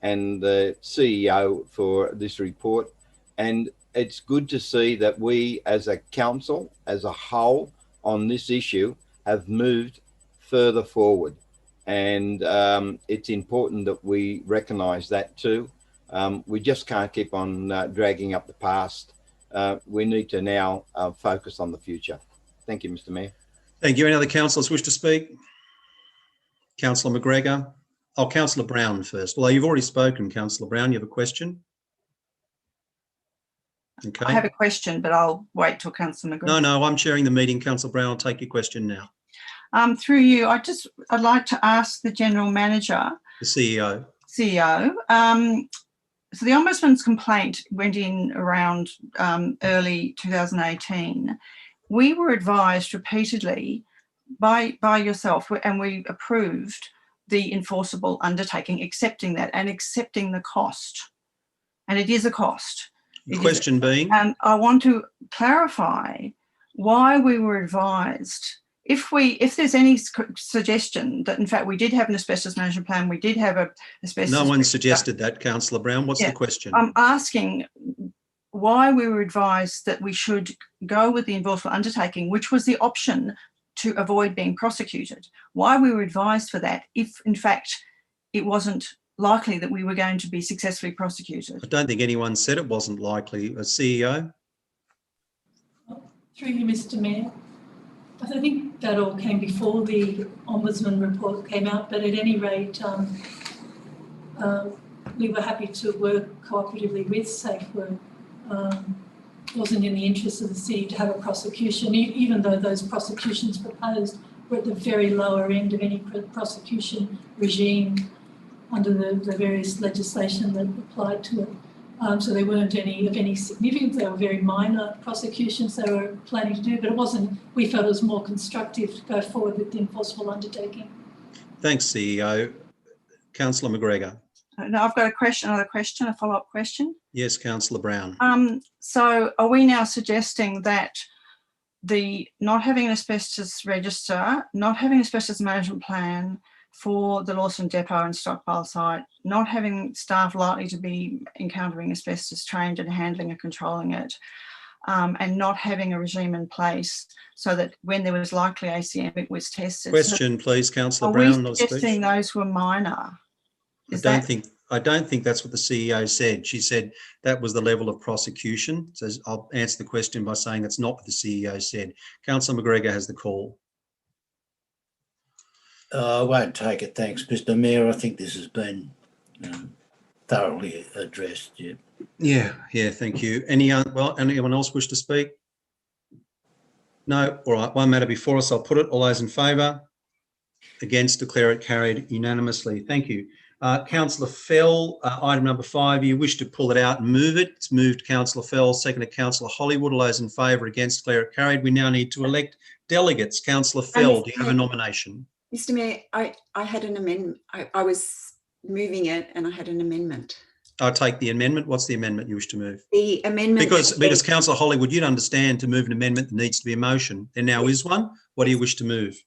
and the CEO for this report. And it's good to see that we as a council, as a whole, on this issue have moved further forward. And it's important that we recognise that too. We just can't keep on dragging up the past. We need to now focus on the future. Thank you, Mr. Mayor. Thank you. Any other councillors wish to speak? Councillor McGregor. Oh, Councillor Brown first. Well, you've already spoken, Councillor Brown. You have a question? Okay. I have a question, but I'll wait till Councillor McGregor. No, I'm chairing the meeting. Councillor Brown, I'll take your question now. Through you, I'd like to ask the General Manager, the CEO. So the Ombudsman's complaint went in around early 2018. We were advised repeatedly by yourself, and we approved the enforceable undertaking, accepting that and accepting the cost. And it is a cost. The question being? And I want to clarify why we were advised, if there's any suggestion that in fact we did have an asbestos management plan, we did have a asbestos. No one suggested that, Councillor Brown. What's the question? I'm asking why we were advised that we should go with the enforceable undertaking, which was the option to avoid being prosecuted. Why we were advised for that if in fact it wasn't likely that we were going to be successfully prosecuted. I don't think anyone said it wasn't likely. A CEO? Through you, Mr. Mayor. I think that all came before the Ombudsman report came out, but at any rate, we were happy to work cooperatively with SafeWork. It wasn't in the interest of the city to have a prosecution, even though those prosecutions proposed were at the very lower end of any prosecution regime under the various legislation that applied to it. So they weren't of any significance. They were very minor prosecutions they were planning to do, but it wasn't, we felt it was more constructive to go forward with the enforceable undertaking. Thanks, CEO. Councillor McGregor. No, I've got another question, a follow-up question. Yes, Councillor Brown. So are we now suggesting that the not having an asbestos register, not having an asbestos management plan for the Lawson Depot and stockpile site, not having staff likely to be encountering asbestos trained and handling and controlling it, and not having a regime in place so that when there was likely ACM, it was tested. Question, please, Councillor Brown. Brown. Are we suggesting those were minor? I don't think that's what the CEO said. She said that was the level of prosecution. So I'll answer the question by saying that's not what the CEO said. Councillor McGregor has the call. I won't take it, thanks, Mr. Mayor. I think this has been thoroughly addressed. Yeah, thank you. Anyone else wish to speak? No? All right, one matter before us. I'll put it. All those in favour? Against, declare it carried unanimously. Thank you. Councillor Fell, item number 5, you wish to pull it out and move it. It's moved, Councillor Fell, seconded Councillor Hollywood. All those in favour, against, declare it carried. We now need to elect delegates. Councillor Fell, do you have a nomination? Mr. Mayor, I had an amendment. I was moving it and I had an amendment. I'll take the amendment. What's the amendment you wish to move? The amendment. Because Councillor Hollywood, you'd understand to move an amendment that needs to be a motion. There now is one. What do you wish to move?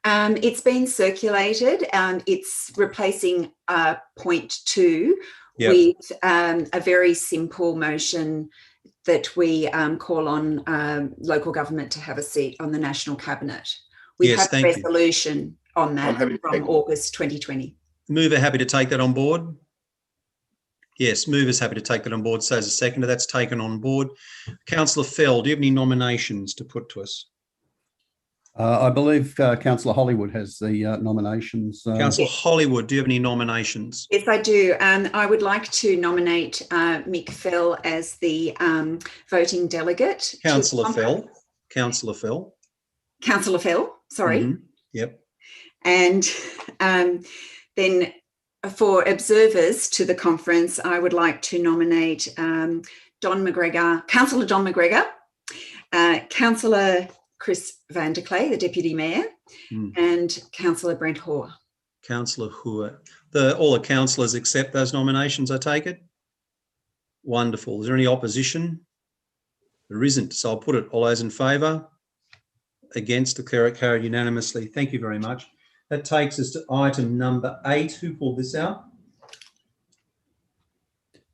It's been circulated. It's replacing point 2 with a very simple motion that we call on local government to have a seat on the National Cabinet. We have a resolution on that from August 2020. Mover happy to take that on board? Yes, mover's happy to take that on board. So as a seconder, that's taken on board. Councillor Fell, do you have any nominations to put to us? I believe Councillor Hollywood has the nominations. Councillor Hollywood, do you have any nominations? Yes, I do. I would like to nominate Mick Fell as the voting delegate. Councillor Fell. Councillor Fell. Councillor Fell, sorry. Mm-hmm. Yep. And then for observers to the conference, I would like to nominate Councillor Don McGregor, Councillor Chris van der Klee, the Deputy Mayor, and Councillor Brent Hoare. Councillor Hoare. All the councillors accept those nominations, I take it? Wonderful. Is there any opposition? There isn't, so I'll put it. All those in favour? Against, declare it carried unanimously. Thank you very much. That takes us to item number 8. Who pulled this out?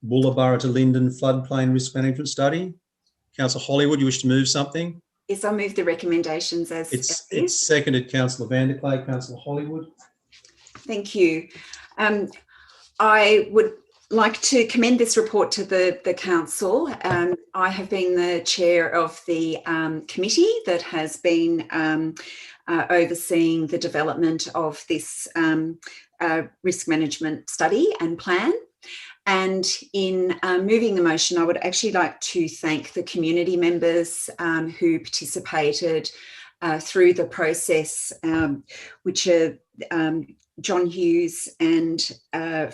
Bullaburra to Linden Floodplain Risk Management Study. Councillor Hollywood, you wish to move something? Yes, I'll move the recommendations as it's seconded. Councillor van der Klee. Councillor Hollywood. Thank you. I would like to commend this report to the council. I have been the chair of the committee that has been overseeing the development of this risk management study and plan. And in moving the motion, I would actually like to thank the community members who participated through the process, which are John Hughes and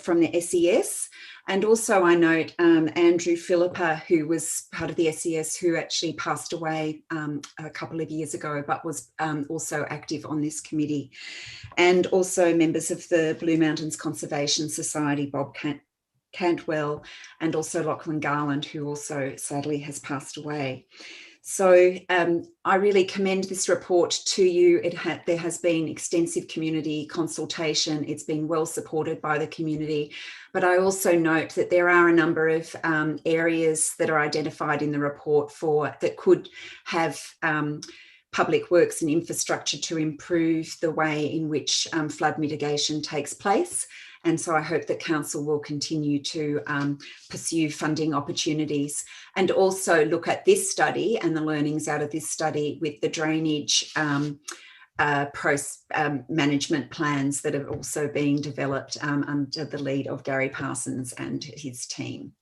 from the SES, And also I note Andrew Philippa, who was part of the SES, who actually passed away a couple of years ago, but was also active on this committee. And also members of the Blue Mountains Conservation Society, Bob Cantwell, and also Lachlan Garland, who also sadly has passed away. So I really commend this report to you. There has been extensive community consultation. It's been well supported by the community. But I also note that there are a number of areas that are identified in the report that could have public works and infrastructure to improve the way in which flood mitigation takes place. And so I hope that council will continue to pursue funding opportunities and also look at this study and the learnings out of this study with the drainage management plans that are also being developed under the lead of Gary Parsons and his team.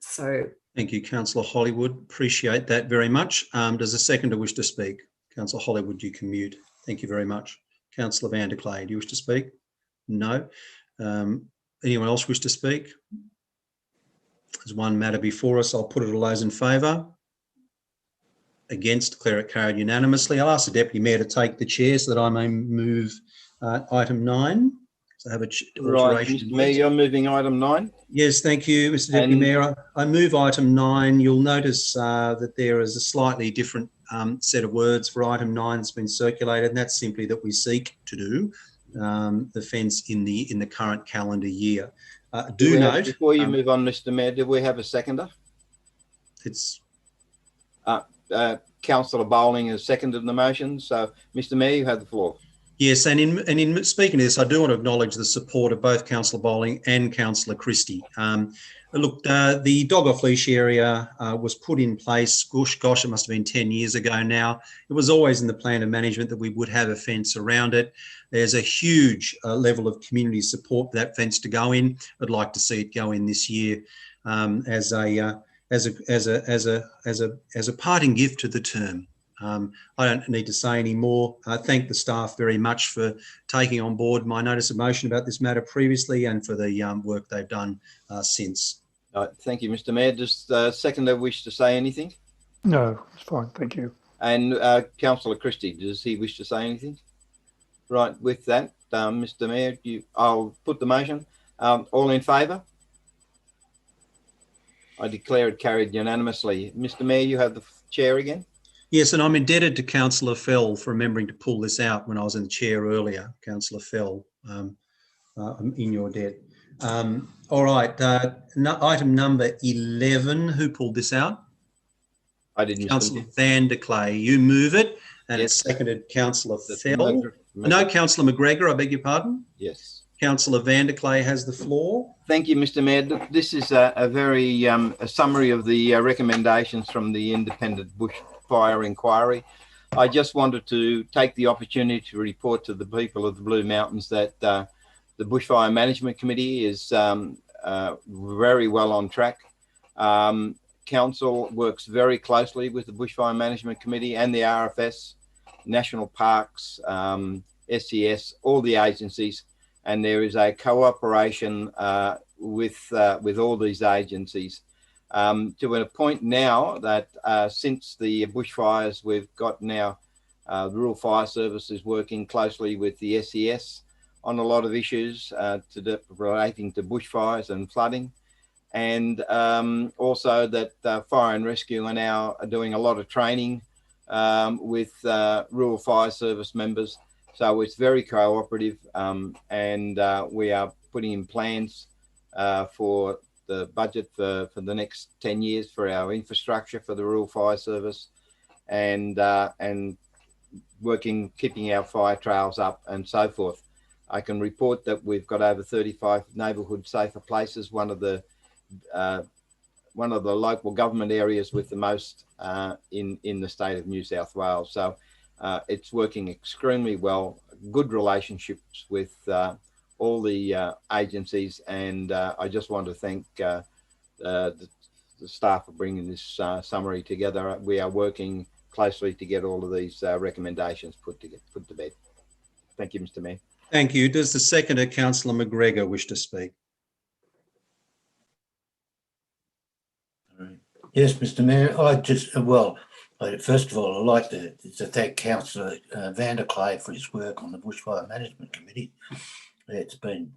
So. Thank you, Councillor Hollywood. Appreciate that very much. Does a seconder wish to speak? Councillor Hollywood, you can mute. Thank you very much. Councillor van der Clay, do you wish to speak? No. Anyone else wish to speak? There's one matter before us. I'll put it all those in favour. Against, declare it carried unanimously. I'll ask the Deputy Mayor to take the chair so that I may move item 9. So I have a right, Mr. Mayor, you're moving item 9. Yes, thank you, Mr. Deputy Mayor. I move item 9. You'll notice that there is a slightly different set of words for item 9 that's been circulated, and that's simply that we seek to do the fence in the current calendar year. Note before you move on, Mr. Mayor, do we have a seconder? It's Councillor Bowling has seconded the motion. So, Mr. Mayor, you have the floor. Yes, and in speaking of this, I do want to acknowledge the support of both Councillor Bowling and Councillor Christie. Look, the dog off leash area was put in place, gosh, it must have been 10 years ago now. It was always in the plan of management that we would have a fence around it. There's a huge level of community support for that fence to go in. I'd like to see it go in this year as a parting gift to the term. I don't need to say any more. I thank the staff very much for taking on board my notice of motion about this matter previously and for the work they've done since. Thank you, Mr. Mayor. Does the seconder wish to say anything? No, it's fine. Thank you. And Councillor Christie, does he wish to say anything? Right, with that, Mr. Mayor, I'll put the motion. All in favour? I declare it carried unanimously. Mr. Mayor, you have the chair again. Yes, and I'm indebted to Councillor Fell for remembering to pull this out when I was in the chair earlier. Councillor Fell, I'm in your debt. All right, item number 11, who pulled this out? I didn't. Councillor van der Clay, you move it, and yes. It's seconded Councillor Fell. No, Councillor McGregor, I beg your pardon? Yes. Councillor van der Clay has the floor. Thank you, Mr. Mayor. This is a very a summary of the recommendations from the Independent Bushfire Inquiry. I just wanted to take the opportunity to report to the people of the Blue Mountains that the Bushfire Management Committee is very well on track. Council works very closely with the Bushfire Management Committee and the RFS, National Parks, SES, all the agencies, and there is a cooperation with all these agencies to a point now that since the bushfires, we've got now the Rural Fire Service is working closely with the SES on a lot of issues relating to bushfires and flooding. And also that Fire and Rescue are now doing a lot of training with Rural Fire Service members. So it's very cooperative, and we are putting in plans for the budget for the next 10 years for our infrastructure for the Rural Fire Service, and keeping our fire trails up and so forth. I can report that we've got over 35 neighbourhood safer places, one of the local government areas with the most in the state of New South Wales. So it's working extremely well, good relationships with all the agencies, and I just want to thank the staff for bringing this summary together. We are working closely to get all of these recommendations put to bed. Thank you, Mr. Mayor. Thank you. Does the seconder, Councillor McGregor, wish to speak? Yes, Mr. Mayor, first of all, I'd like to thank Councillor Vanderclay for his work on the Bushfire Management Committee. It's been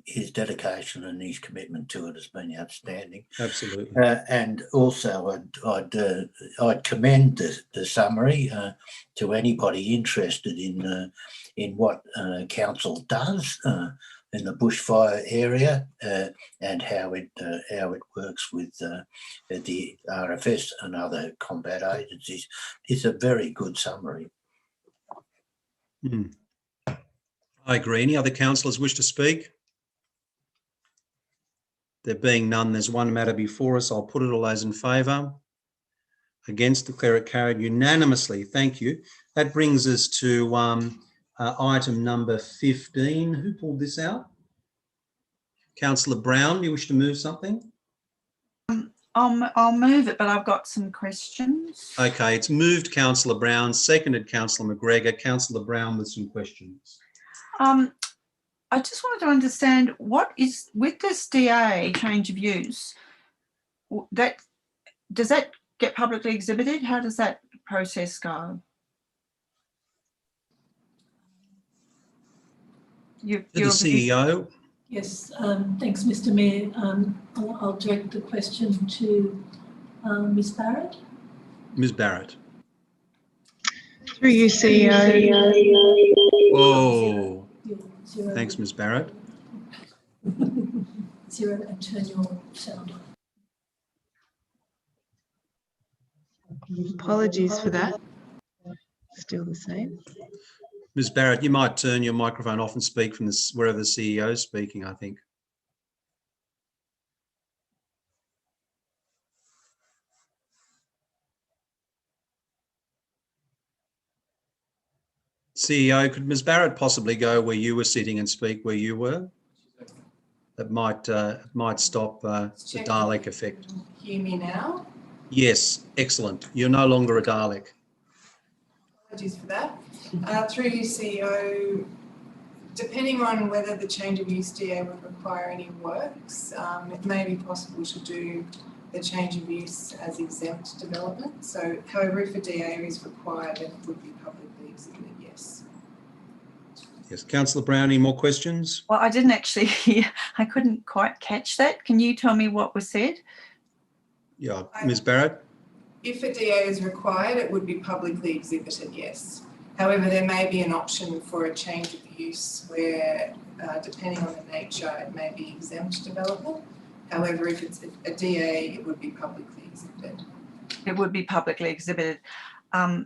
his dedication and his commitment to it has been outstanding. Absolutely. And also, I'd commend the summary to anybody interested in what council does in the bushfire area and how it works with the RFS and other combat agencies. It's a very good summary. I agree. Any other councillors wish to speak? There being none, there's one matter before us. I'll put it. All those in favour? Against, declare it carried unanimously. Thank you. That brings us to item number 15. Who pulled this out? Councillor Brown, do you wish to move something? I'll move it, but I've got some questions. Okay, it's moved Councillor Brown, seconded Councillor McGregor. Councillor Brown with some questions. I just wanted to understand what is with this DA change of use. Does that get publicly exhibited? How does that process go? To the CEO. Yes, thanks, Mr. Mayor. I'll direct the question to Ms. Barrett. Ms. Barrett. Through you, CEO. Oh, thanks, Ms. Barrett. Zero, and turn your sound on. Apologies for that. Still the same. Ms. Barrett, you might turn your microphone off and speak from this wherever the CEO is speaking, I think. CEO, could Ms. Barrett possibly go where you were sitting and speak where you were? That might stop the Dalek effect. Hear me now? Yes, excellent. You're no longer a Dalek. Apologies for that. Through you, CEO, depending on whether the change of use DA would require any works, it may be possible to do the change of use as exempt development. So, however, if a DA is required, then it would be publicly exhibited, yes. Yes, Councillor Brown, any more questions? Well, I didn't actually hear, I couldn't quite catch that. Can you tell me what was said? Yeah, Ms. Barrett? If a DA is required, it would be publicly exhibited, yes. However, there may be an option for a change of use where, depending on the nature, it may be exempt development. However, if it's a DA, it would be publicly exhibited. It would be publicly exhibited. I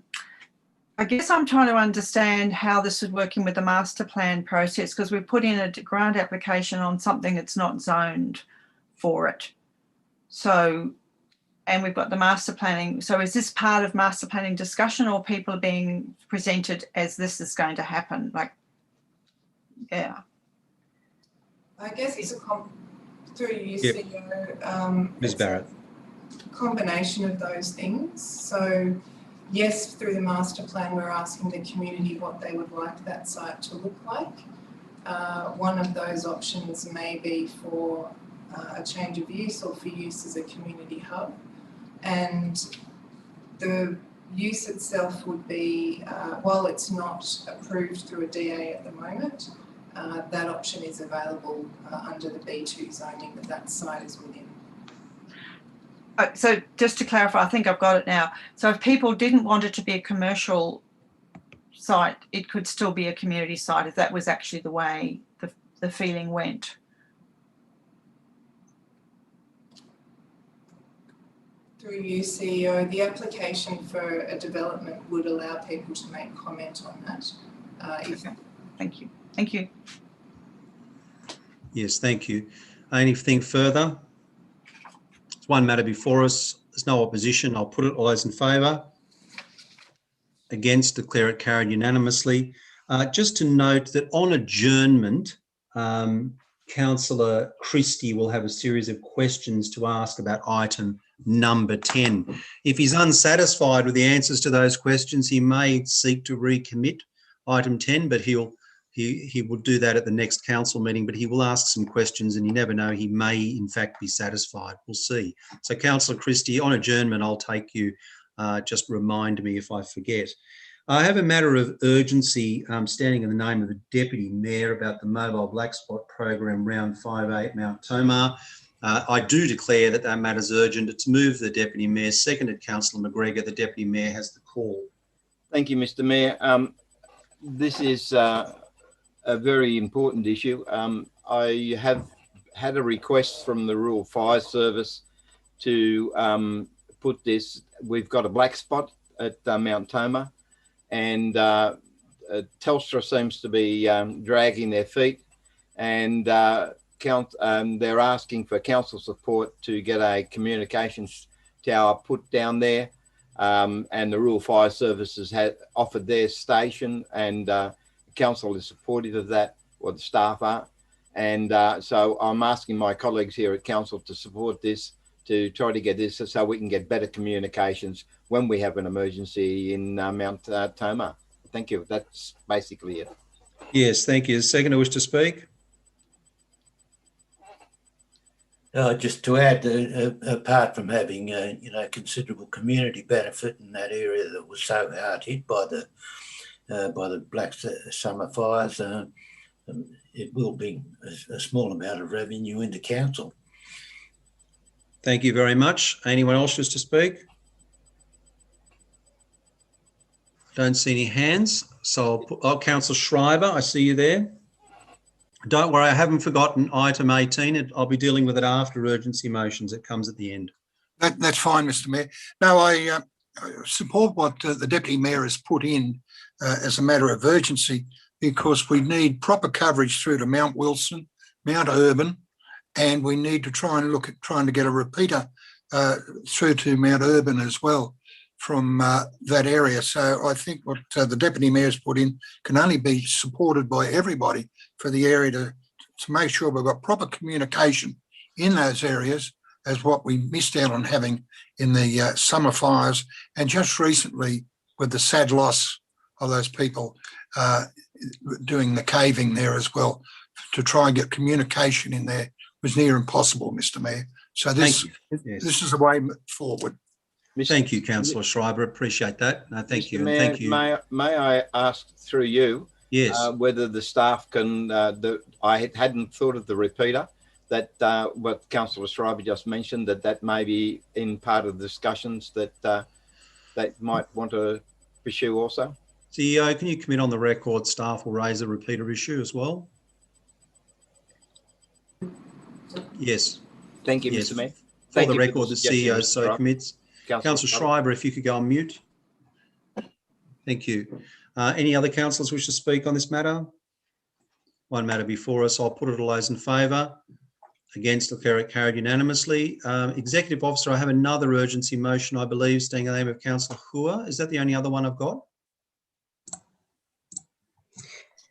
guess I'm trying to understand how this is working with the master plan process, because we put in a grant application on something that's not zoned for it. So, and we've got the master planning. So is this part of master planning discussion, or people are being presented as this is going to happen? Like, yeah. I guess it's through you, CEO. Ms. Barrett. Combination of those things. So yes, through the master plan, we're asking the community what they would like that site to look like. One of those options may be for a change of use or for use as a community hub. And the use itself would be, while it's not approved through a DA at the moment, that option is available under the B2 zoning that site is within. So just to clarify, I think I've got it now. So if people didn't want it to be a commercial site, it could still be a community site if that was actually the way the feeling went. Through you, CEO, the application for a development would allow people to make comment on that. Okay. Thank you. Thank you. Yes, thank you. Anything further? There's one matter before us. There's no opposition. I'll put it. All those in favour? Against, declare it carried unanimously. Just to note that on adjournment, Councillor Christie will have a series of questions to ask about item number 10. If he's unsatisfied with the answers to those questions, he may seek to recommit item 10, but he'll He will do that at the next council meeting, but he will ask some questions, and you never know, he may in fact be satisfied. We'll see. So Councillor Christie, on adjournment, I'll take you. Just remind me if I forget. I have a matter of urgency standing in the name of the Deputy Mayor about the Mobile Black Spot Program Round 58 Mount Tomah. I do declare that that matter is urgent. It's moved the Deputy Mayor, seconded Councillor McGregor. The Deputy Mayor has the call. Thank you, Mr. Mayor. This is a very important issue. I have had a request from the Rural Fire Service to put this. We've got a black spot at Mount Tomah, and Telstra seems to be dragging their feet, and they're asking for council support to get a communications tower put down there. And the Rural Fire Services had offered their station, and council is supportive of that, or the staff are. And so I'm asking my colleagues here at council to support this, to try to get this so we can get better communications when we have an emergency in Mount Tomah. Thank you. That's basically it. Yes, thank you. Second, wish to speak? Just to add, apart from having considerable community benefit in that area that was so hard hit by the Black Summer fires, it will bring a small amount of revenue into council. Thank you very much. Anyone else wish to speak? Don't see any hands. So Councillor Schreiber, I see you there. Don't worry, I haven't forgotten item 18. I'll be dealing with it after urgency motions. It comes at the end. That's fine, Mr. Mayor. No, I support what the Deputy Mayor has put in as a matter of urgency, because we need proper coverage through to Mount Wilson, Mount Urban, and we need to try and look at trying to get a repeater through to Mount Urban as well from that area. So I think what the Deputy Mayor's put in can only be supported by everybody for the area to make sure we've got proper communication in those areas, as what we missed out on having in the summer fires, and just recently with the sad loss of those people doing the caving there as well. To try and get communication in there was near impossible, Mr. Mayor. So this is the way forward. Thank you, Councillor Schreiber. Appreciate that. No, thank you. Mayor, And thank you. May I ask through you, yes, whether the staff can, I hadn't thought of the repeater, that what Councillor Schreiber just mentioned, that may be in part of the discussions that that might want to pursue also. CEO, can you commit on the record staff will raise a repeater issue as well? Yes. Thank you, yes. Mr. Mayor. For the record, the CEO so commits. Councillor Schreiber, if you could go on mute. Thank you. Any other councillors wish to speak on this matter? One matter before us. I'll put it all those in favour. Against, declare it carried unanimously. Executive Officer, I have another urgency motion, I believe, staying in the name of Councillor Hua. Is that the only other one I've got?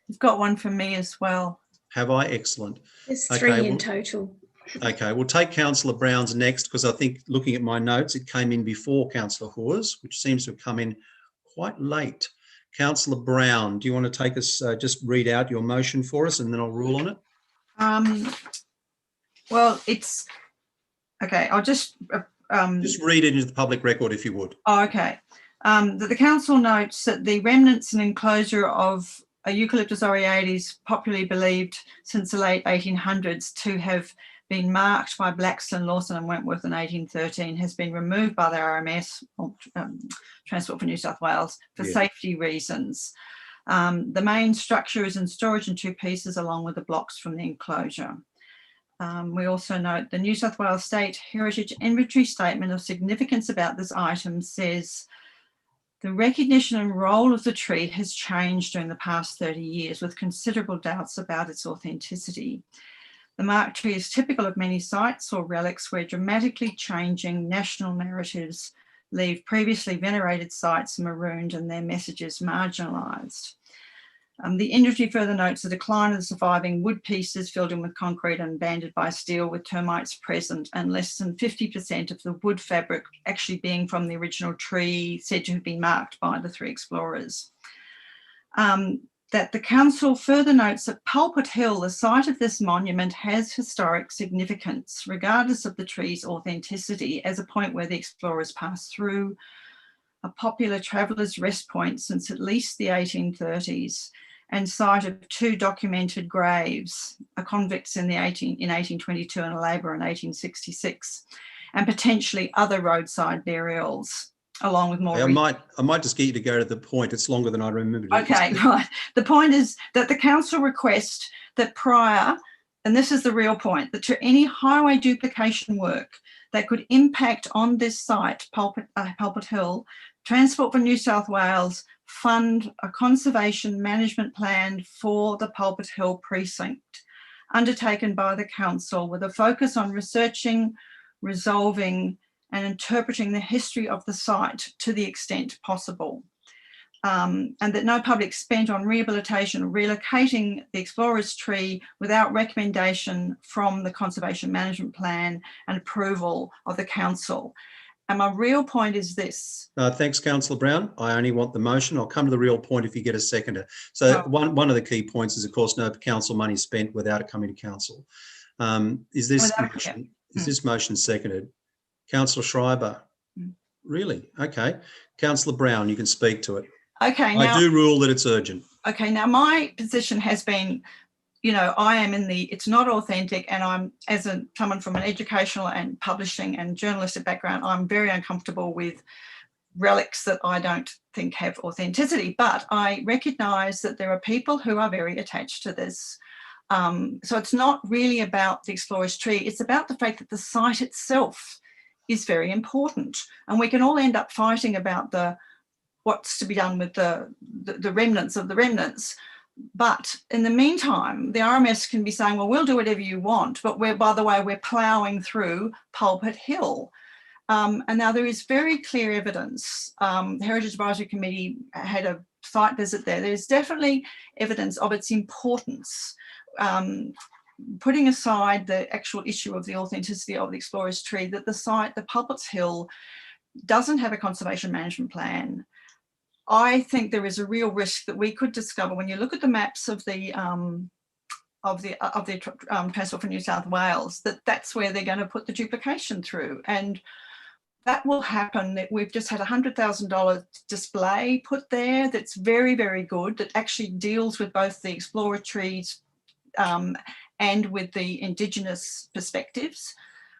You've got one for me as well. Have I? Excellent. There's three in total. Okay, we'll take Councillor Brown's next, because I think looking at my notes, it came in before Councillor Hua's, which seems to have come in quite late. Councillor Brown, do you want to take us, just read out your motion for us and then I'll rule on it? Well, it's, okay, I'll just... just read it into the public record if you would. Oh, okay. That the council notes that the remnants and enclosure of a Eucalyptus aureates, popularly believed since the late 1800s to have been marked by Blackstone, Lawson and Wentworth in 1813, has been removed by the RMS, Transport for New South Wales, for safety reasons. The main structure is in storage in two pieces along with the blocks from the enclosure. We also note the New South Wales State Heritage Inventory Statement of significance about this item says the recognition and role of the tree has changed during the past 30 years with considerable doubts about its authenticity. The marked tree is typical of many sites or relics where dramatically changing national narratives leave previously venerated sites marooned and their messages marginalised. The industry further notes the decline of the surviving wood pieces filled in with concrete and banded by steel with termites present, and less than 50% of the wood fabric actually being from the original tree said to have been marked by the three explorers. that the council further notes that Pulpit Hill, the site of this monument, has historic significance, regardless of the tree's authenticity, as a point where the explorers passed through, a popular travellers' rest point since at least the 1830s, and site of 2 documented graves, a convict's in 1822 and a labourer in 1866, and potentially other roadside burials, along with more. I might just get you to go to the point. It's longer than I remembered. Okay, right. The point is that the council request that prior, and this is the real point, that to any highway duplication work that could impact on this site, Pulpit Hill, Transport for New South Wales fund a conservation management plan for the Pulpit Hill precinct, undertaken by the council with a focus on researching, resolving and interpreting the history of the site to the extent possible. And that no public spent on rehabilitation or relocating the explorer's tree without recommendation from the conservation management plan and approval of the council. And my real point is this. Thanks, Councillor Brown. I only want the motion. I'll come to the real point if you get a seconder. So one of the key points is, of course, no council money spent without it coming to council. Is this motion seconded? Councillor Schreiber? Really? Okay. Councillor Brown, you can speak to it. Okay. Now, I do rule that it's urgent. Okay. Now, my position has been, you know, I am in the, it's not authentic, and I'm, as someone from an educational and publishing and journalistic background, I'm very uncomfortable with relics that I don't think have authenticity, but I recognise that there are people who are very attached to this. So it's not really about the explorer's tree, it's about the fact that the site itself is very important, and we can all end up fighting about what's to be done with the remnants of the remnants. But in the meantime, the RMS can be saying, well, we'll do whatever you want, but by the way, we're ploughing through Pulpit Hill. And now there is very clear evidence. The Heritage Advisory Committee had a site visit there. There's definitely evidence of its importance. Putting aside the actual issue of the authenticity of the explorer's tree, that the site, the Pulpit Hill, doesn't have a conservation management plan. I think there is a real risk that we could discover when you look at the maps of the Transport for New South Wales, that's where they're going to put the duplication through, and that will happen. That we've just had $100,000 display put there that's very, very good, that actually deals with both the explorer trees and with the Indigenous perspectives.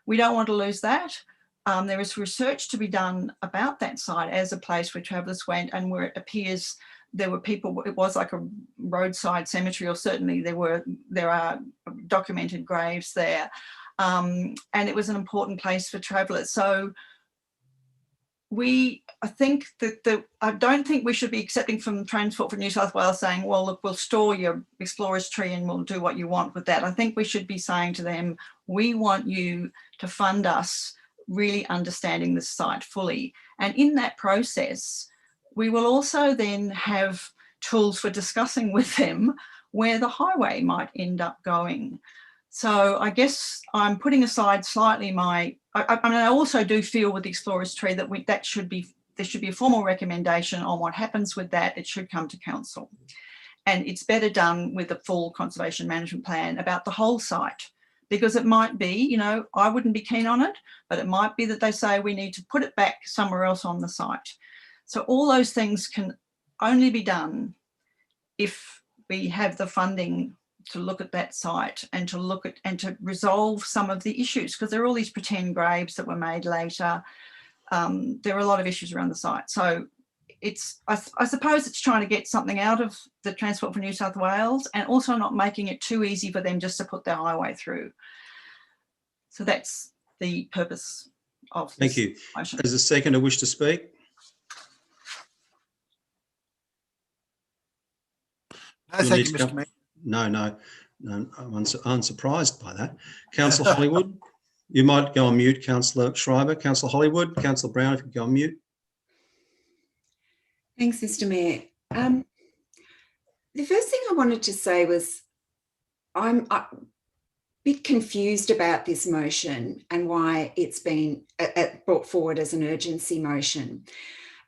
We don't want to lose that. There is research to be done about that site as a place where travellers went, and where it appears there were people, it was like a roadside cemetery, or certainly there are documented graves there. And it was an important place for travellers. So I think that I don't think we should be accepting from Transport for New South Wales saying, well, look, we'll store your explorer's tree and we'll do what you want with that. I think we should be saying to them, we want you to fund us really understanding the site fully. And in that process, we will also then have tools for discussing with them where the highway might end up going. So I guess I'm putting aside slightly I also do feel with the explorer's tree that there should be a formal recommendation on what happens with that. It should come to council. And it's better done with a full conservation management plan about the whole site. Because it might be, you know, I wouldn't be keen on it, but it might be that they say we need to put it back somewhere else on the site. So all those things can only be done if we have the funding to look at that site and to look at and to resolve some of the issues, because there are all these pretend graves that were made later. There are a lot of issues around the site. So I suppose it's trying to get something out of the Transport for New South Wales, and also not making it too easy for them just to put their highway through. So that's the purpose of this. Thank you. Motion. As a seconder wish to speak? No, thank you, Mr. Mayor. No, I'm unsurprised by that. Councillor Hollywood, you might go on mute, Councillor Schreiber. Councillor Hollywood, Councillor Brown, if you go on mute. Thanks, Mr. Mayor. The first thing I wanted to say was I'm a bit confused about this motion and why it's been brought forward as an urgency motion.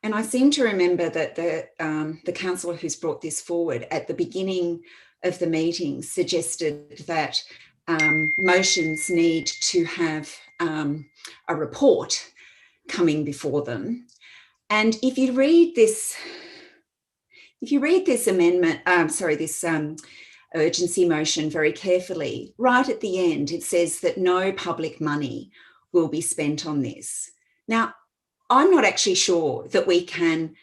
And I seem to remember that the councillor who's brought this forward at the beginning of the meeting suggested that motions need to have a report coming before them. And if you read this amendment, this urgency motion very carefully, right at the end, it says that no public money will be spent on this. Now, I'm not actually sure that we can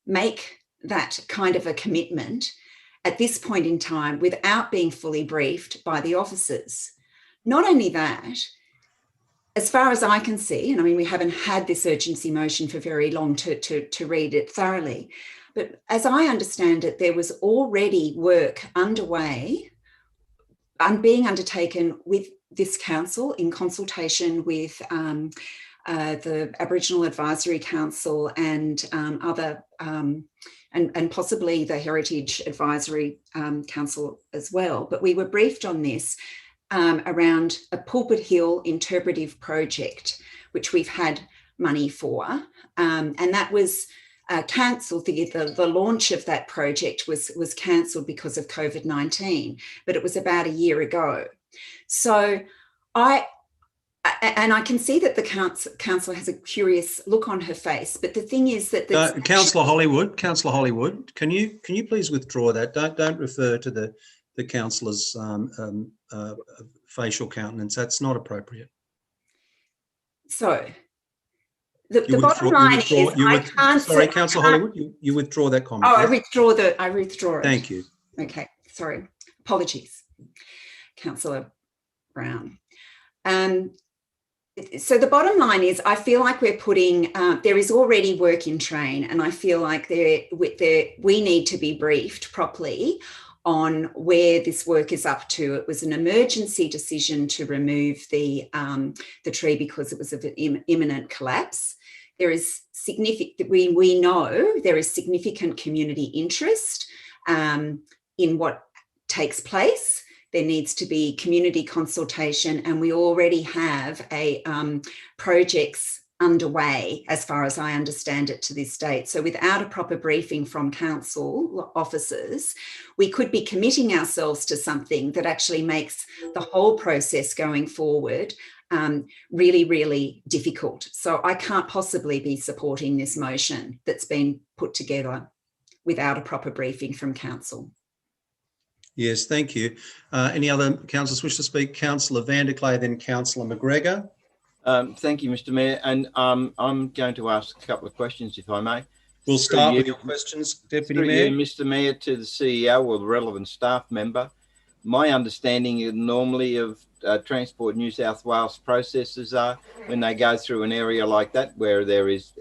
make that kind of a commitment at this point in time without being fully briefed by the officers. Not only that, as far as I can see, and I mean, we haven't had this urgency motion for very long to read it thoroughly, but as I understand it, there was already work underway and being undertaken with this council in consultation with the Aboriginal Advisory Council and other, and possibly the Heritage Advisory Council as well. But we were briefed on this around a Pulpit Hill interpretive project, which we've had money for. And that was cancelled. The launch of that project was cancelled because of COVID-19, but it was about a year ago. So I can see that the councillor has a curious look on her face, but the thing is that Councillor Hollywood, can you please withdraw that? Don't refer to the councillor's facial countenance. That's not appropriate. So the bottom line is I can't. Sorry, Councillor Hollywood, you withdraw that comment. Oh, I withdraw it. Thank you. Okay, sorry. Apologies, Councillor Brown. So the bottom line is I feel like we're putting, there is already work in train, and I feel like we need to be briefed properly on where this work is up to. It was an emergency decision to remove the tree because it was of imminent collapse. There is significant, we know there is significant community interest in what takes place. There needs to be community consultation, and we already have projects underway, as far as I understand it, to this date. So without a proper briefing from council officers, we could be committing ourselves to something that actually makes the whole process going forward really, really difficult. So I can't possibly be supporting this motion that's been put together without a proper briefing from council. Yes, thank you. Any other councillors wish to speak? Councillor Vanderklay, then Councillor McGregor. Thank you, Mr. Mayor. And I'm going to ask a couple of questions, if I may. We'll start with your questions, Deputy Mayor. You, Mr. Mayor, to the CEO or the relevant staff member. My understanding is normally of Transport New South Wales processes are when they go through an area like that where there is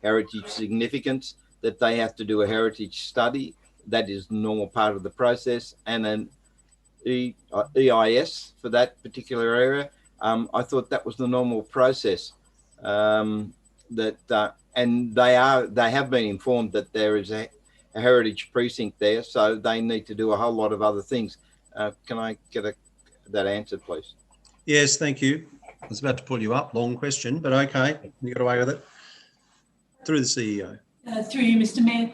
heritage significance, that they have to do a heritage study. That is the normal part of the process, and an EIS for that particular area. I thought that was the normal process. And they have been informed that there is a heritage precinct there, so they need to do a whole lot of other things. Can I get that answered, please? Yes, thank you. I was about to pull you up. Long question, but okay, you got away with it. Through the CEO. Through you, Mr. Mayor.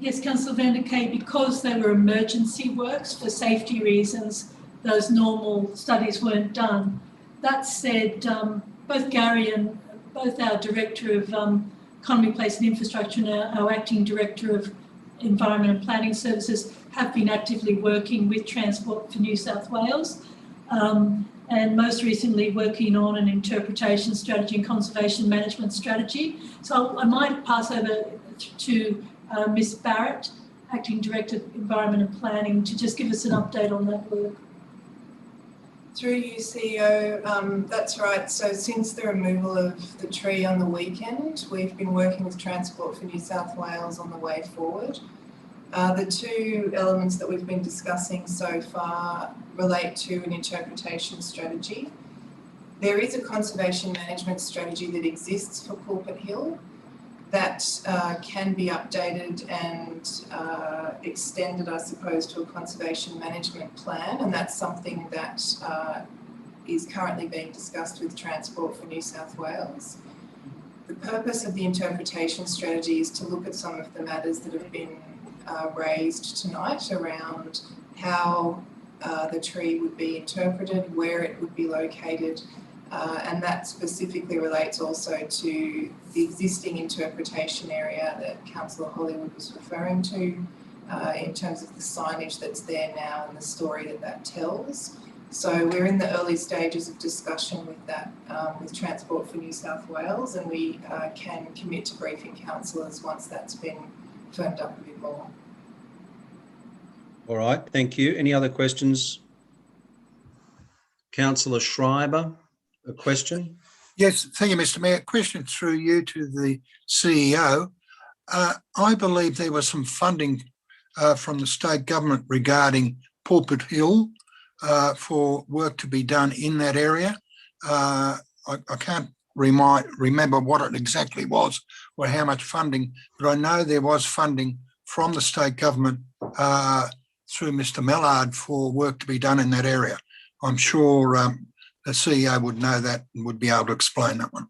Yes, Councillor Vanderklay, because they were emergency works for safety reasons, those normal studies weren't done. That said, both Gary and both our Director of Economy, Place and Infrastructure and our Acting Director of Environment and Planning Services have been actively working with Transport for New South Wales, and most recently working on an interpretation strategy and conservation management strategy. So I might pass over to Ms. Barrett, Acting Director of Environment and Planning, to just give us an update on that work. Through you, CEO, that's right. So since the removal of the tree on the weekend, we've been working with Transport for New South Wales on the way forward. The two elements that we've been discussing so far relate to an interpretation strategy. There is a conservation management strategy that exists for Pulpit Hill that can be updated and extended, I suppose, to a conservation management plan, and that's something that is currently being discussed with Transport for New South Wales. the purpose of the interpretation strategy is to look at some of the matters that have been raised tonight around how the tree would be interpreted, where it would be located, and that specifically relates also to the existing interpretation area that Councillor Hollywood was referring to in terms of the signage that's there now and the story that that tells. So we're in the early stages of discussion with that, with Transport for New South Wales, and we can commit to briefing councillors once that's been firmed up a bit more. All right, thank you. Any other questions? Councillor Schreiber, a question? Yes, thank you, Mr. Mayor. Question through you to the CEO. I believe there was some funding from the state government regarding Pulpit Hill for work to be done in that area. I can't remember what it exactly was or how much funding, but I know there was funding from the state government through Mr. Mallard for work to be done in that area. I'm sure the CEO would know that and would be able to explain that one.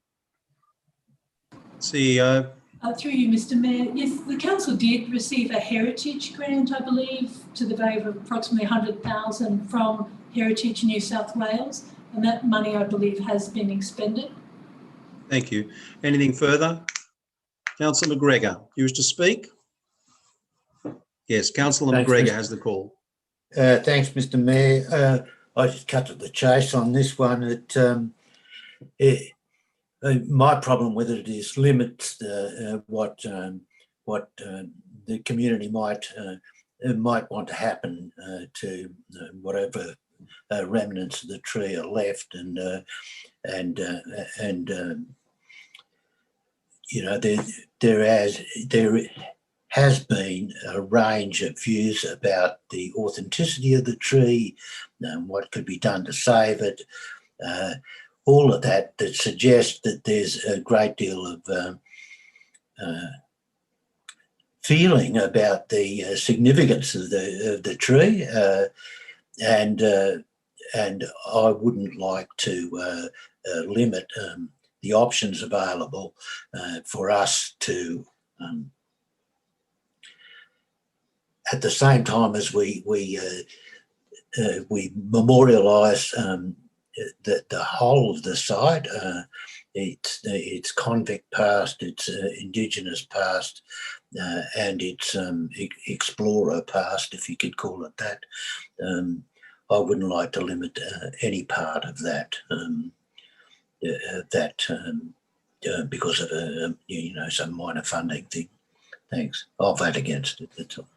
CEO. Through you, Mr. Mayor. Yes, the council did receive a heritage grant, I believe, to the value of approximately $100,000 from Heritage New South Wales, and that money, I believe, has been expended. Thank you. Anything further? Councillor McGregor, you wish to speak? Yes, Councillor McGregor has the call. Thanks, Mr. Mayor. I just cut to the chase on this one. My problem with it is limits what the community might want to happen to whatever remnants of the tree are left, and you know, there has been a range of views about the authenticity of the tree and what could be done to save it. All of that suggests that there's a great deal of feeling about the significance of the tree, and I wouldn't like to limit the options available for us to, at the same time as we memorialise the whole of the site, its convict past, its Indigenous past, and its explorer past, if you could call it that. I wouldn't like to limit any part of that because of some minor funding thing. Thanks. I'll vote against it. That's all.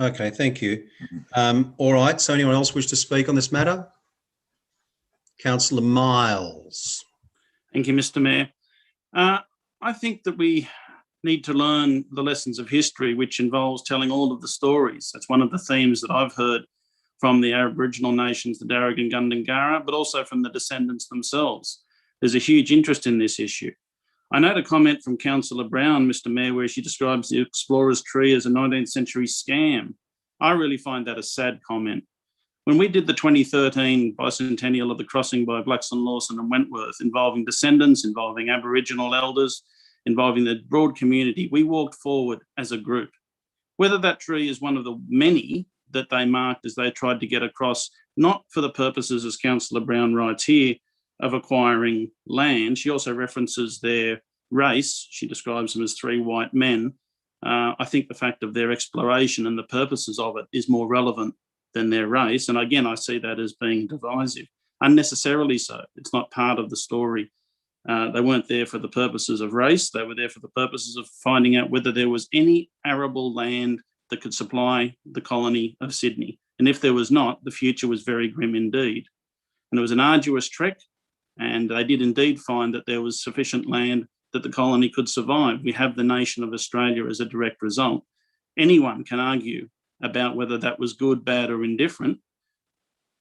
Okay, thank you. All right, so anyone else wish to speak on this matter? Councillor Miles. Thank you, Mr. Mayor. I think that we need to learn the lessons of history, which involves telling all of the stories. That's one of the themes that I've heard from the Aboriginal nations, the Darug and Gundungurra, but also from the descendants themselves. There's a huge interest in this issue. I note a comment from Councillor Brown, Mr. Mayor, where she describes the explorer's tree as a 19th century scam. I really find that a sad comment. When we did the 2013 bicentennial of the crossing by Blaxland, Lawson and Wentworth, involving descendants, involving Aboriginal elders, involving the broad community, we walked forward as a group. Whether that tree is one of the many that they marked as they tried to get across, not for the purposes, as Councillor Brown writes here, of acquiring land. She also references their race. She describes them as three white men. I think the fact of their exploration and the purposes of it is more relevant than their race. And again, I see that as being divisive, unnecessarily so. It's not part of the story. They weren't there for the purposes of race. They were there for the purposes of finding out whether there was any arable land that could supply the colony of Sydney. And if there was not, the future was very grim indeed. And it was an arduous trek, and they did indeed find that there was sufficient land that the colony could survive. We have the nation of Australia as a direct result. Anyone can argue about whether that was good, bad, or indifferent.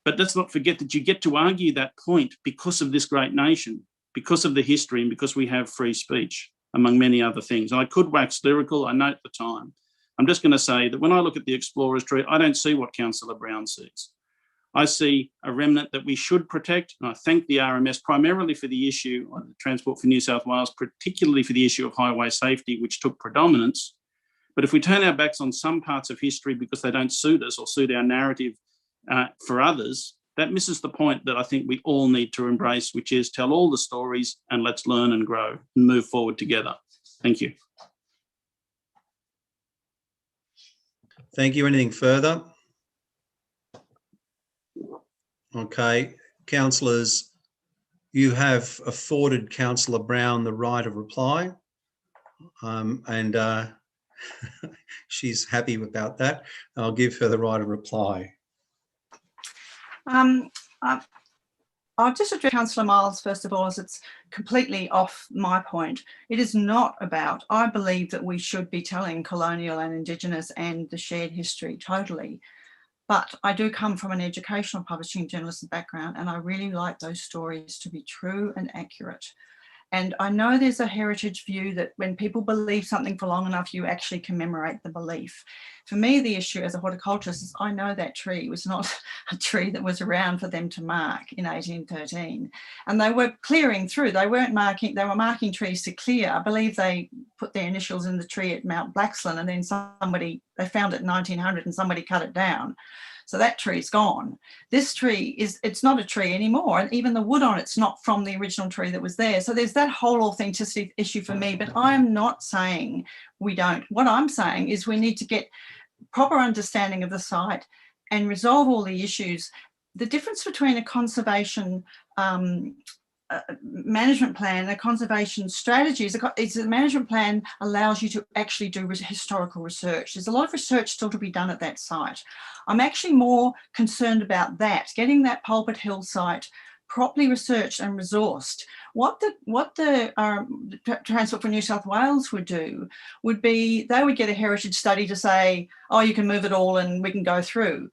But let's not forget that you get to argue that point because of this great nation, because of the history, and because we have free speech, among many other things. And I could wax lyrical, I note the time. I'm just going to say that when I look at the explorer's tree, I don't see what Councillor Brown sees. I see a remnant that we should protect, and I thank the RMS primarily for the issue of Transport for New South Wales, particularly for the issue of highway safety, which took predominance. But if we turn our backs on some parts of history because they don't suit us or suit our narrative for others, that misses the point that I think we all need to embrace, which is tell all the stories and let's learn and grow and move forward together. Thank you. Thank you. Anything further? Okay, councillors, you have afforded Councillor Brown the right of reply, and she's happy about that. I'll give her the right of reply. I'll just address Councillor Miles first of all, as it's completely off my point. It is not about, I believe that we should be telling colonial and Indigenous and the shared history totally. But I do come from an educational publishing journalism background, and I really like those stories to be true and accurate. And I know there's a heritage view that when people believe something for long enough, you actually commemorate the belief. For me, the issue as a horticulturist is I know that tree was not a tree that was around for them to mark in 1813. And they were clearing through. They weren't marking, they were marking trees to clear. I believe they put their initials in the tree at Mount Blaxland, and then they found it in 1900 and somebody cut it down. So that tree's gone. This tree it's not a tree anymore. And even the wood on it's not from the original tree that was there. So there's that whole authenticity issue for me, but I'm not saying we don't. What I'm saying is we need to get proper understanding of the site and resolve all the issues. The difference between a conservation management plan, a conservation strategy is a management plan allows you to actually do historical research. There's a lot of research still to be done at that site. I'm actually more concerned about that, getting that Pulpit Hill site properly researched and resourced. What the Transport for New South Wales would do would be they would get a heritage study to say, oh, you can move it all and we can go through.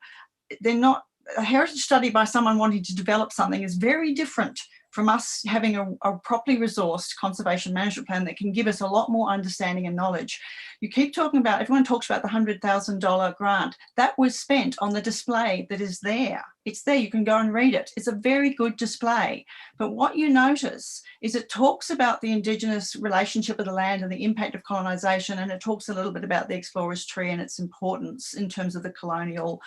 They're not, a heritage study by someone wanting to develop something is very different from us having a properly resourced conservation management plan that can give us a lot more understanding and knowledge. You keep talking about, everyone talks about the $100,000 grant. That was spent on the display that is there. It's there, you can go and read it. It's a very good display. But what you notice is it talks about the Indigenous relationship with the land and the impact of colonisation, and it talks a little bit about the explorer's tree and its importance in terms of the colonial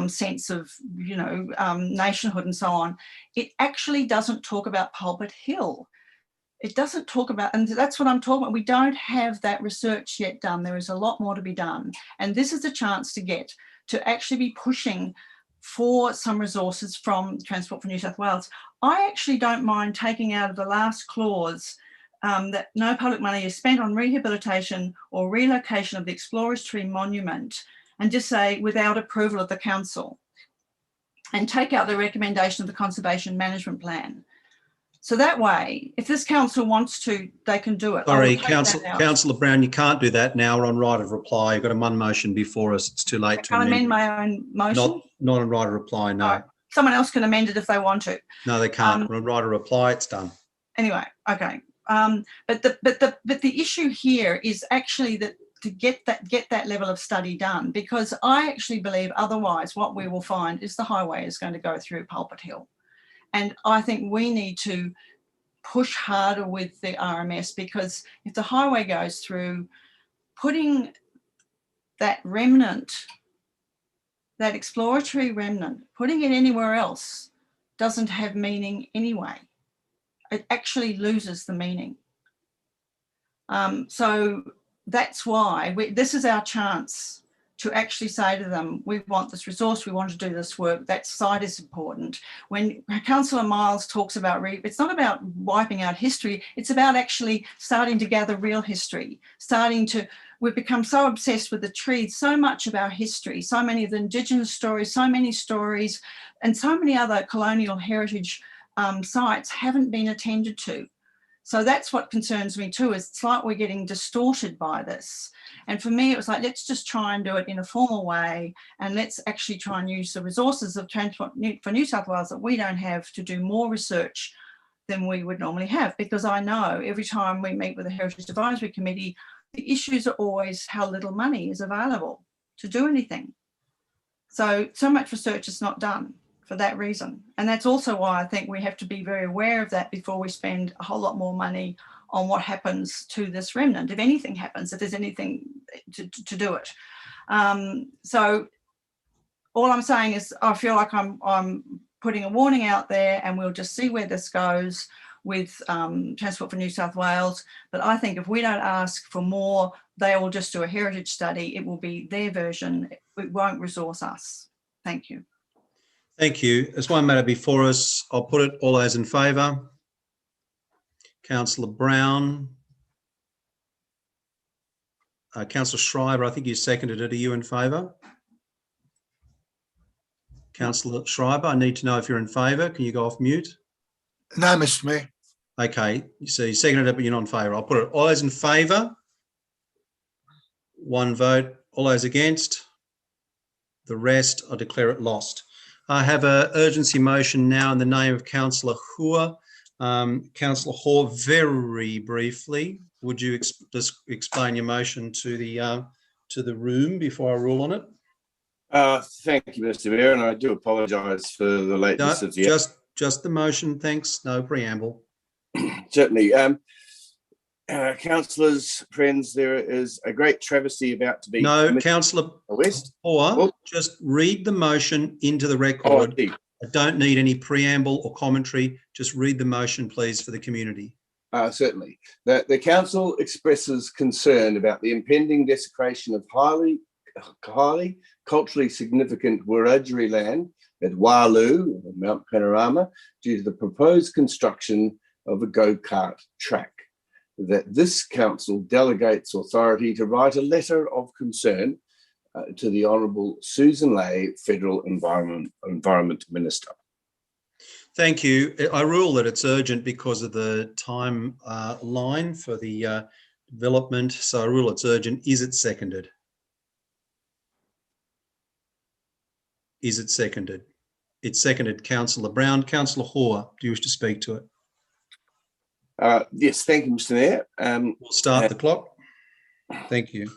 sense of, nationhood and so on. It actually doesn't talk about Pulpit Hill. It doesn't talk about, and that's what I'm talking about. We don't have that research yet done. There is a lot more to be done. And this is a chance to actually be pushing for some resources from Transport for New South Wales. I actually don't mind taking out of the last clause that no public money is spent on rehabilitation or relocation of the Explorers Tree Monument, and just say without approval of the council, and take out the recommendation of the Conservation Management Plan. So that way, if this council wants to, they can do it. Sorry, Councillor Brown, you can't do that now. We're on right of reply. You've got a one motion before us. It's too late to amend. Can I amend my own motion? Not on right of reply, no. Right. Someone else can amend it if they want to. No, they can't. We're on right of reply. It's done. Anyway, okay. But the issue here is actually that to get that level of study done, because I actually believe otherwise what we will find is the highway is going to go through Pulpit Hill. And I think we need to push harder with the RMS, because if the highway goes through, putting that remnant, that exploratory remnant, putting it anywhere else doesn't have meaning anyway. It actually loses the meaning. So that's why this is our chance to actually say to them, we want this resource, we want to do this work, that site is important. When Councillor Miles talks about, it's not about wiping out history, it's about actually starting to gather real history, we've become so obsessed with the trees, so much of our history, so many of the Indigenous stories, so many stories, and so many other colonial heritage sites haven't been attended to. So that's what concerns me too, is it's like we're getting distorted by this. And for me, it was like, let's just try and do it in a formal way, and let's actually try and use the resources of Transport for New South Wales that we don't have to do more research than we would normally have. Because I know every time we meet with the Heritage Advisory Committee, the issues are always how little money is available to do anything. So much research is not done. for that reason. And that's also why I think we have to be very aware of that before we spend a whole lot more money on what happens to this remnant, if anything happens, if there's anything to do it. So all I'm saying is I feel like I'm putting a warning out there, and we'll just see where this goes with Transport for New South Wales. But I think if we don't ask for more, they will just do a heritage study. It will be their version. It won't resource us. Thank you. Thank you. There's one matter before us. I'll put it. All those in favour? Councillor Brown. Councillor Schreiber, I think you seconded it. Are you in favour? Councillor Schreiber, I need to know if you're in favour. Can you go off mute? No, Mr. Mayor. Okay, so you seconded it, but you're not in favour. I'll put it. All those in favour? One vote. All those against? The rest, I declare it lost. I have an urgency motion now in the name of Councillor Hoare. Councillor Hoare, very briefly, would you just explain your motion to the room before I rule on it? Thank you, Mr. Mayor, and I do apologise for the lateness of the... Just the motion, thanks. No preamble. Certainly. Councillors, friends, there is a great travesty about to be... No, Councillor West. Hoare, just read the motion into the record. I don't need any preamble or commentary. Just read the motion, please, for the community. Certainly. The council expresses concern about the impending desecration of highly culturally significant Wiradjuri land at Waialua, Mount Panorama, due to the proposed construction of a go-kart track. That this council delegates authority to write a letter of concern to the Honourable Susan Ley, Federal Environment Minister. Thank you. I rule that it's urgent because of the time line for the development. So I rule it's urgent. Is it seconded? Is it seconded? It's seconded. Councillor Brown. Councillor Hoare, do you wish to speak to it? Yes, thank you, Mr. Mayor. We'll start the clock. Thank you.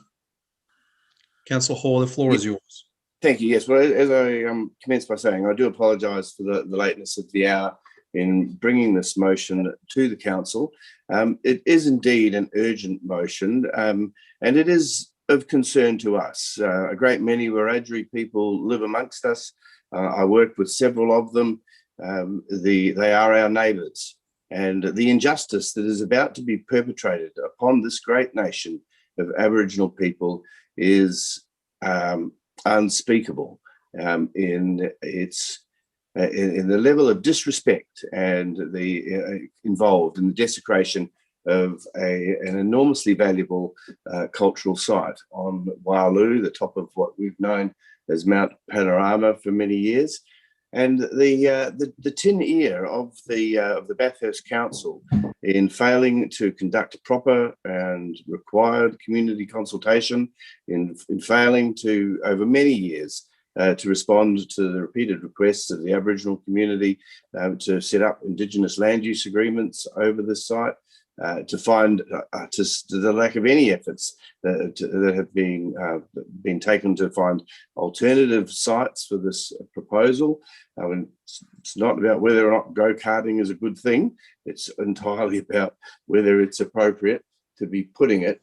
Councillor Hoare, the floor is yours. Thank you. Yes, well, as I commenced by saying, I do apologise for the lateness of the hour in bringing this motion to the council. It is indeed an urgent motion, and it is of concern to us. A great many Wiradjuri people live amongst us. I work with several of them. They are our neighbours, and the injustice that is about to be perpetrated upon this great nation of Aboriginal people is unspeakable in the level of disrespect and the involved in the desecration of an enormously valuable cultural site on Waialua, the top of what we've known as Mount Panorama for many years. And the tin ear of the Bathurst Council in failing to conduct proper and required community consultation, in failing to, over many years, to respond to the repeated requests of the Aboriginal community to set up Indigenous land use agreements over this site, to find to the lack of any efforts that have been taken to find alternative sites for this proposal. It's not about whether or not go-karting is a good thing. It's entirely about whether it's appropriate to be putting it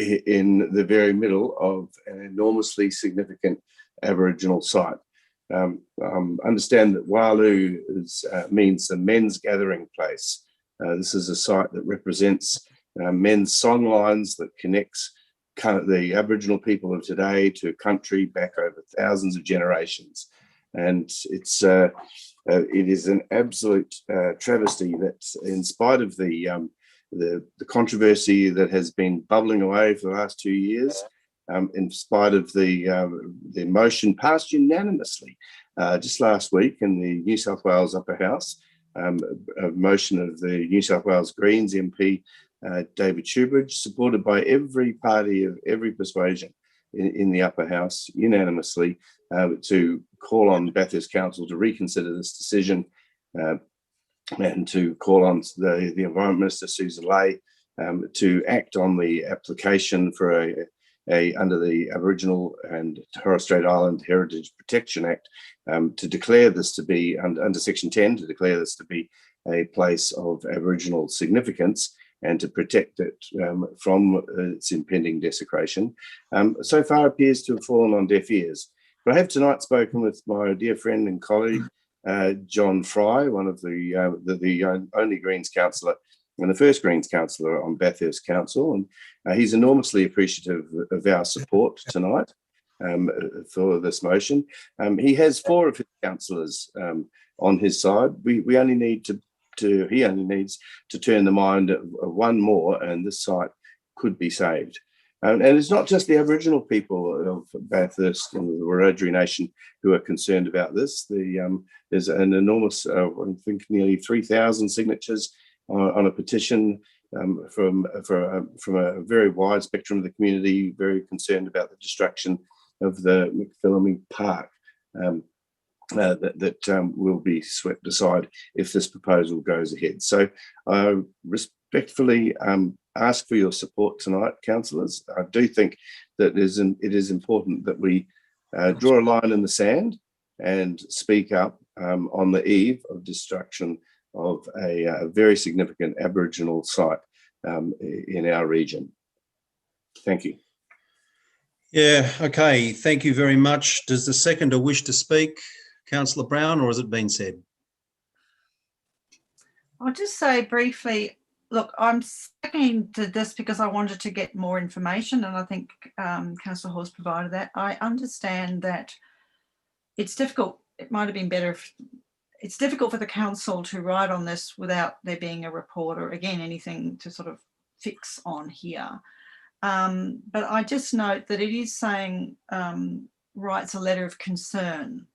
in the very middle of an enormously significant Aboriginal site. Understand that Waialua means a men's gathering place. This is a site that represents men's songlines that connects the Aboriginal people of today to country back over thousands of generations. And it is an absolute travesty that, in spite of the controversy that has been bubbling away for the last 2 years, in spite of the motion passed unanimously just last week in the New South Wales Upper House, a motion of the New South Wales Greens MP David Shoebridge, supported by every party of every persuasion in the Upper House unanimously, to call on Bathurst Council to reconsider this decision and to call on the Environment Minister Susan Ley to act on the application for under the Aboriginal and Torres Strait Island Heritage Protection Act to declare this to be, under Section 10, to declare this to be a place of Aboriginal significance and to protect it from its impending desecration, so far appears to have fallen on deaf ears. But I have tonight spoken with my dear friend and colleague, John Fry, one of the only Greens councillor and the first Greens councillor on Bathurst Council. And he's enormously appreciative of our support tonight for this motion. He has 4 of his councillors on his side. He only needs to turn the mind of 1 more, and this site could be saved. And it's not just the Aboriginal people of Bathurst and the Wiradjuri Nation who are concerned about this. There's an enormous, I think, nearly 3,000 signatures on a petition from a very wide spectrum of the community, very concerned about the destruction of the McPhillamy Park that will be swept aside if this proposal goes ahead. So I respectfully ask for your support tonight, councillors. I do think that it is important that we draw a line in the sand and speak up on the eve of destruction of a very significant Aboriginal site in our region. Thank you. Yeah, okay, thank you very much. Does the seconder wish to speak, Councillor Brown, or has it been said? I'll just say briefly, look, I'm seconding to this because I wanted to get more information, and I think Councillor Hawes provided that. I understand that it's difficult. It might have been better if it's difficult for the council to write on this without there being a report or, again, anything to sort of fix on here. But I just note that it is saying writes a letter of concern.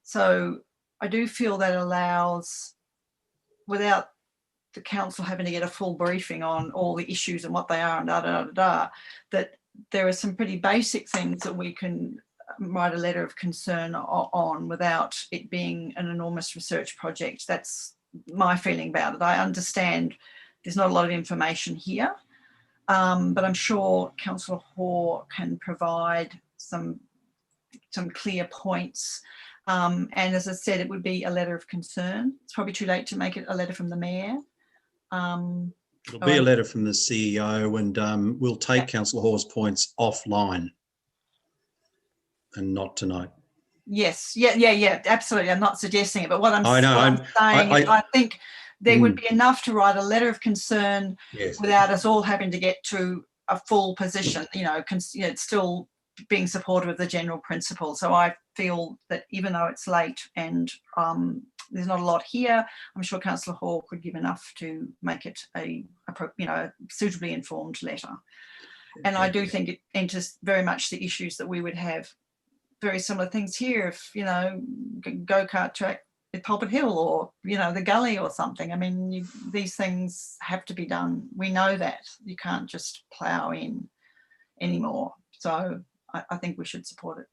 So I do feel that allows, without the council having to get a full briefing on all the issues and what they are and that there are some pretty basic things that we can write a letter of concern on without it being an enormous research project. That's my feeling about it. I understand there's not a lot of information here, but I'm sure Councillor Hoare can provide some clear points. And as I said, it would be a letter of concern. It's probably too late to make it a letter from the Mayor. It'll be a letter from the CEO, and we'll take Councillor Hoare's points offline and not tonight. Yes, yeah, absolutely. I'm not suggesting it, but what I'm saying is I think there would be enough to write a letter of concern without us all having to get to a full position, it's still being supportive of the general principle. So I feel that even though it's late and there's not a lot here, I'm sure Councillor Hall could give enough to make it a suitably informed letter. And I do think it enters very much the issues that we would have. Very similar things here, if, go-kart track at Pulpit Hill or, the gully or something. I mean, these things have to be done. We know that. You can't just plough in anymore. So I think we should support it.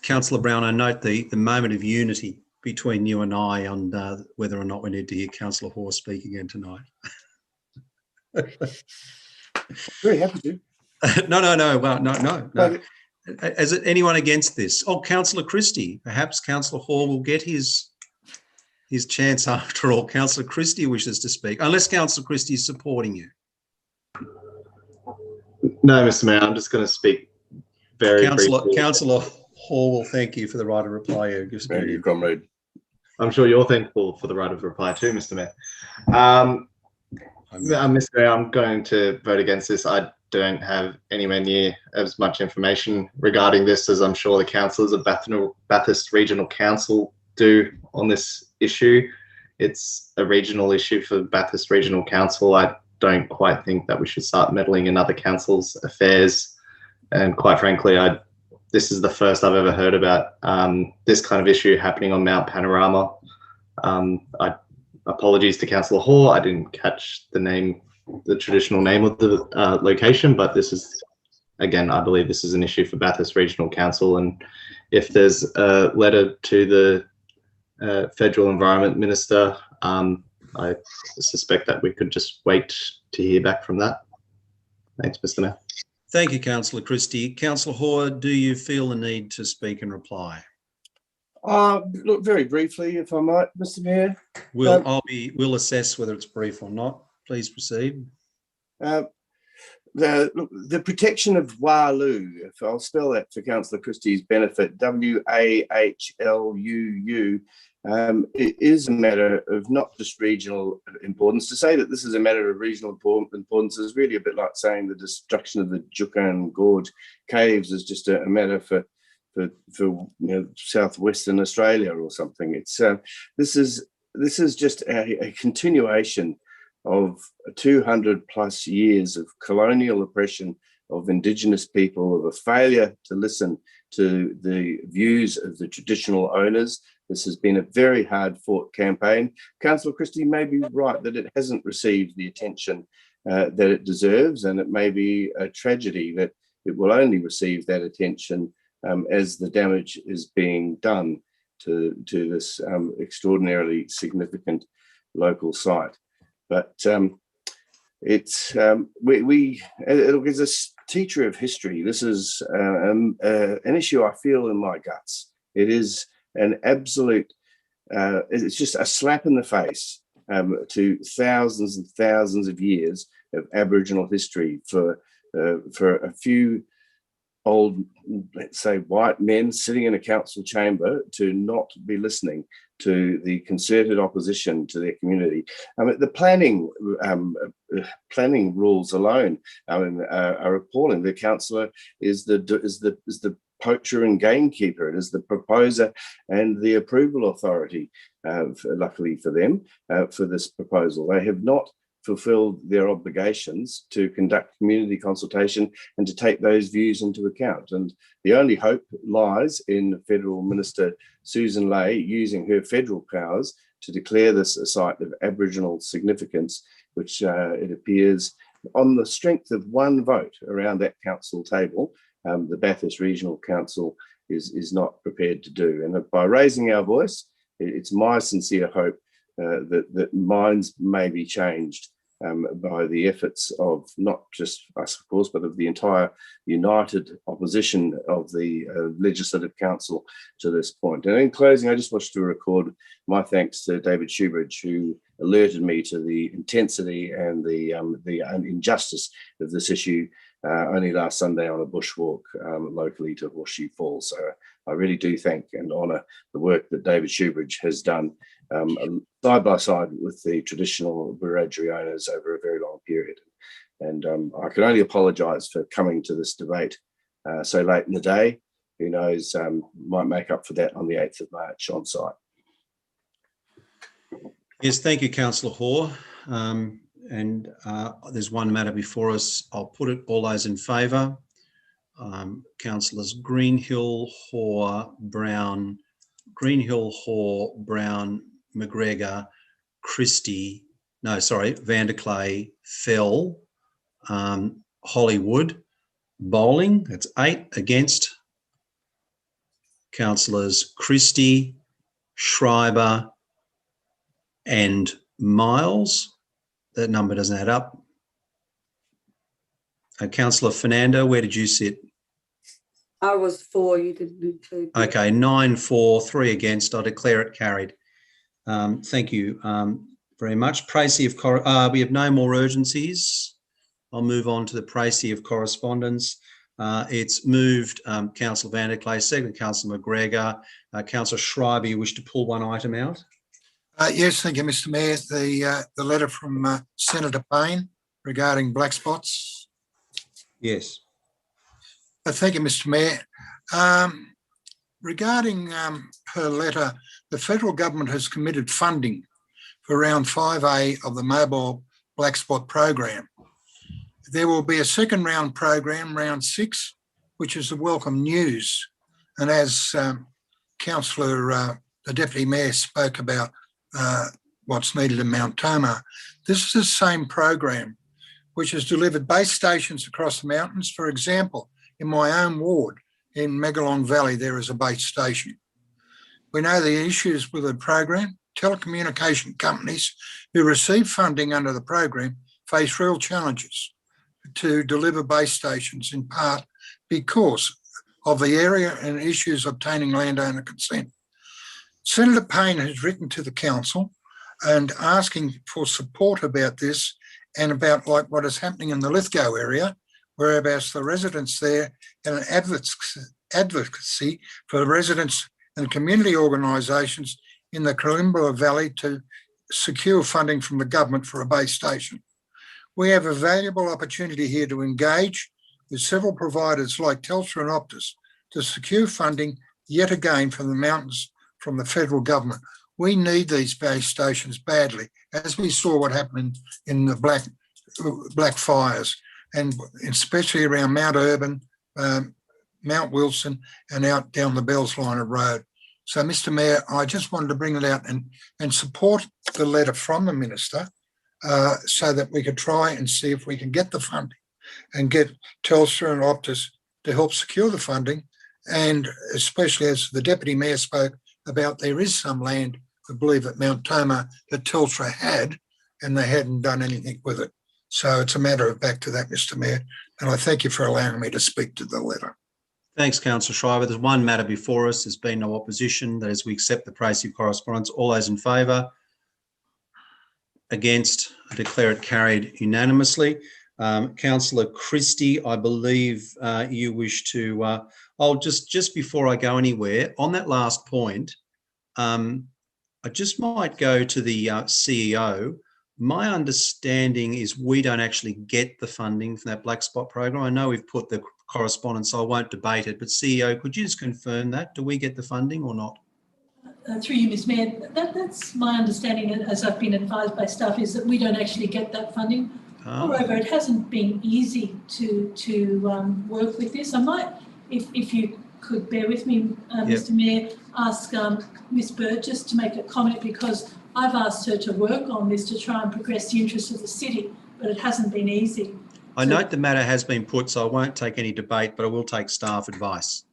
Councillor Brown, I note the moment of unity between you and I on whether or not we need to hear Councillor Hoare speak again tonight. Very happy to. No. Well, no. Is it anyone against this? Oh, Councillor Christie. Perhaps Councillor Hoare will get his chance after all. Councillor Christie wishes to speak, unless Councillor Christie is supporting you. No, Mr. Mayor, I'm just going to speak very briefly. Councillor Hoare will thank you for the right of reply. Thank you, comrade. I'm sure you're thankful for the right of reply too, Mr. Mayor. Mr. Mayor, I'm going to vote against this. I don't have anywhere near as much information regarding this as I'm sure the councillors of Bathurst Regional Council do on this issue. It's a regional issue for Bathurst Regional Council. I don't quite think that we should start meddling in other councils' affairs. And quite frankly, this is the first I've ever heard about this kind of issue happening on Mount Panorama. Apologies to Councillor Hoare, I didn't catch the traditional name of the location, but this is, again, I believe this is an issue for Bathurst Regional Council. And if there's a letter to the Federal Environment Minister, I suspect that we could just wait to hear back from that. Thanks, Mr. Mayor. Thank you, Councillor Christie. Councillor Hoare, do you feel the need to speak and reply? Look, very briefly, if I might, Mr. Mayor. We'll assess whether it's brief or not. Please proceed. The protection of Wahlu, if I'll spell that for Councillor Christie's benefit, WAHLUU, it is a matter of not just regional importance. To say that this is a matter of regional importance is really a bit like saying the destruction of the Juukan Gorge caves is just a matter for southwestern Australia or something. It's this is just a continuation of 200 plus years of colonial oppression of Indigenous people, of a failure to listen to the views of the traditional owners. This has been a very hard fought campaign. Councillor Christie may be right that it hasn't received the attention that it deserves, and it may be a tragedy that it will only receive that attention as the damage is being done to this extraordinarily significant local site. But it's as a teacher of history, this is an issue I feel in my guts. It is an absolute, it's just a slap in the face to thousands and thousands of years of Aboriginal history for a few old, let's say, white men sitting in a council chamber to not be listening to the concerted opposition to their community. The planning rules alone are appalling. The councillor is the poacher and gamekeeper. It is the proposer and the approval authority, luckily for them, for this proposal. They have not fulfilled their obligations to conduct community consultation and to take those views into account. And the only hope lies in Federal Minister Susan Ley using her federal powers to declare this a site of Aboriginal significance, which it appears on the strength of one vote around that council table, the Bathurst Regional Council is not prepared to do. And by raising our voice, it's my sincere hope that minds may be changed by the efforts of not just us, of course, but of the entire united opposition of the Legislative Council to this point. And in closing, I just wish to record my thanks to David Shoebridge, who alerted me to the intensity and the injustice of this issue only last Sunday on a bushwalk locally to Horseshoe Falls. So I really do thank and honour the work that David Shoebridge has done side by side with the traditional Wiradjuri owners over a very long period. And I can only apologise for coming to this debate so late in the day. Who knows, might make up for that on the 8th of March on site. Yes, thank you, Councillor Hoare. And there's one matter before us. I'll put it, all those in favour. Councillors Greenhill, Hoare, Brown, McGregor, Vanderclay, Fell, Hollywood, Bowling, that's 8 against. Councillors Christie, Schreiber and Miles. That number doesn't add up. Councillor Fernando, where did you sit? I was 4, you did 2. Okay, 9 for, 3 against. I declare it carried. Thank you very much. Précis of we have no more urgencies. I'll move on to the précis of correspondence. It's moved Councillor Vanderclay, second Councillor McGregor. Councillor Schreiber, you wish to pull one item out? Yes, thank you, Mr. Mayor. The letter from Senator Payne regarding black spots. Yes. Thank you, Mr. Mayor. Regarding her letter, the federal government has committed funding for round 5A of the mobile black spot program. There will be a second round program, round 6, which is the welcome news. And as Councillor, the Deputy Mayor spoke about what's needed in Mount Tomah, this is the same program which has delivered base stations across the mountains. For example, in my own ward in Megalong Valley, there is a base station. We know the issues with the program. Telecommunication companies who receive funding under the program face real challenges. to deliver base stations, in part because of the area and issues obtaining landowner consent. Senator Payne has written to the council and asking for support about this and about like what is happening in the Lithgow area, whereabouts the residents there and an advocacy for the residents and community organisations in the Coimbra Valley to secure funding from the government for a base station. We have a valuable opportunity here to engage with several providers like Telstra and Optus to secure funding yet again from the mountains from the federal government. We need these base stations badly, as we saw what happened in the Black Fires, and especially around Mount Urban, Mount Wilson, and out down the Bells Line of Road. So, Mr. Mayor, I just wanted to bring it out and support the letter from the Minister so that we could try and see if we can get the funding and get Telstra and Optus to help secure the funding. And especially as the Deputy Mayor spoke about, there is some land, I believe, at Mount Toma that Telstra had, and they hadn't done anything with it. So it's a matter of back to that, Mr. Mayor. And I thank you for allowing me to speak to the letter. Thanks, Councillor Shriver. There's one matter before us. There's been no opposition. That is, we accept the praise of correspondence. All those in favour? Against? I declare it carried unanimously. Councillor Christie, I believe you wish to, I'll just before I go anywhere, on that last point, I just might go to the CEO. My understanding is we don't actually get the funding from that Black Spot program. I know we've put the correspondence, so I won't debate it, but CEO, could you just confirm that? Do we get the funding or not? Through you, Ms. Mayor, that's my understanding, as I've been advised by staff, is that we don't actually get that funding. Moreover, it hasn't been easy to work with this. I might, if you could bear with me, Mr. Mayor, ask Ms. Burgess to make a comment, because I've asked her to work on this to try and progress the interests of the city, but it hasn't been easy. I note the matter has been put, so I won't take any debate, but I will take staff advice.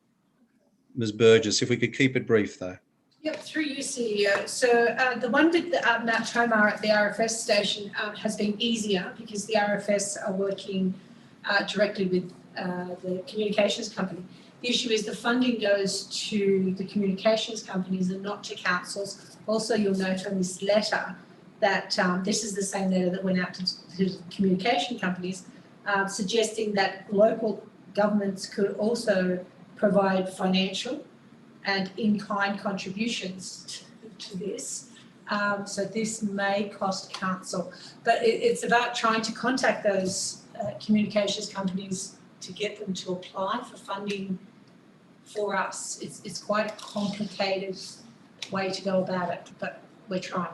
Ms. Burgess, if we could keep it brief though. Yep, through you, CEO. So the one with the Mount Tomar at the RFS station has been easier because the RFS are working directly with the communications company. The issue is the funding goes to the communications companies and not to councils. Also, you'll note on this letter that this is the same letter that went out to communication companies, suggesting that local governments could also provide financial and in-kind contributions to this. So this may cost council, but it's about trying to contact those communications companies to get them to apply for funding for us. It's quite a complicated way to go about it, but we're trying.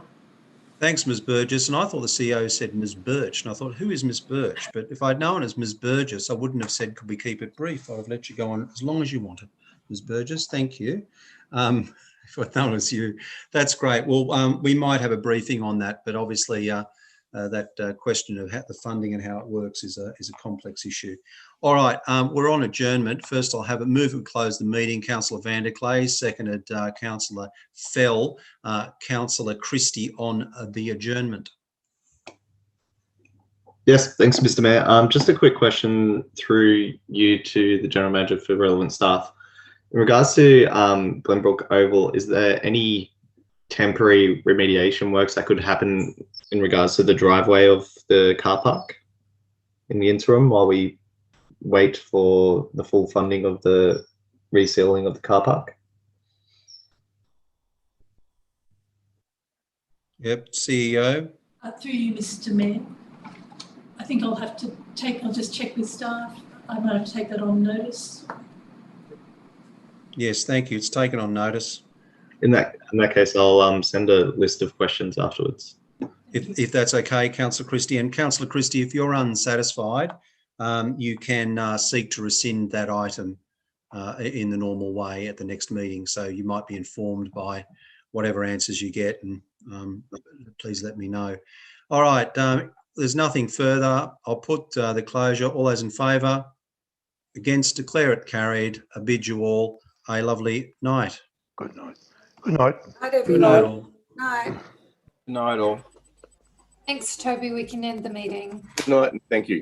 Thanks, Ms. Burgess. And I thought the CEO said Ms. Birch, and I thought, who is Ms. Birch? But if I'd known as Ms. Burgess, I wouldn't have said, could we keep it brief? I'd have let you go on as long as you wanted. Ms. Burgess, thank you. If I'd known as you, that's great. Well, we might have a briefing on that, but obviously that question of how the funding and how it works is a complex issue. All right, we're on adjournment. First, I'll have a move and close the meeting. Councillor van der Clay, seconded Councillor Fell. Councillor Christie on the adjournment. Yes, thanks, Mr. Mayor. Just a quick question through you to the General Manager for relevant staff. In regards to Glenbrook Oval, is there any temporary remediation works that could happen in regards to the driveway of the car park in the interim while we wait for the full funding of the resealing of the car park? Yep, CEO. Through you, Mr. Mayor. I think I'll just check with staff. I might have to take that on notice. Yes, thank you. It's taken on notice. In that case, I'll send a list of questions afterwards. If that's okay, Councillor Christie. And Councillor Christie, if you're unsatisfied, you can seek to rescind that item in the normal way at the next meeting. So you might be informed by whatever answers you get, and please let me know. All right, there's nothing further. I'll put the closure. All those in favour? Against? Declare it carried. I bid you all a lovely night. Good night. Good night. Good night, everyone. Night. Good night, all. Thanks, Toby. We can end the meeting. Good night, and thank you.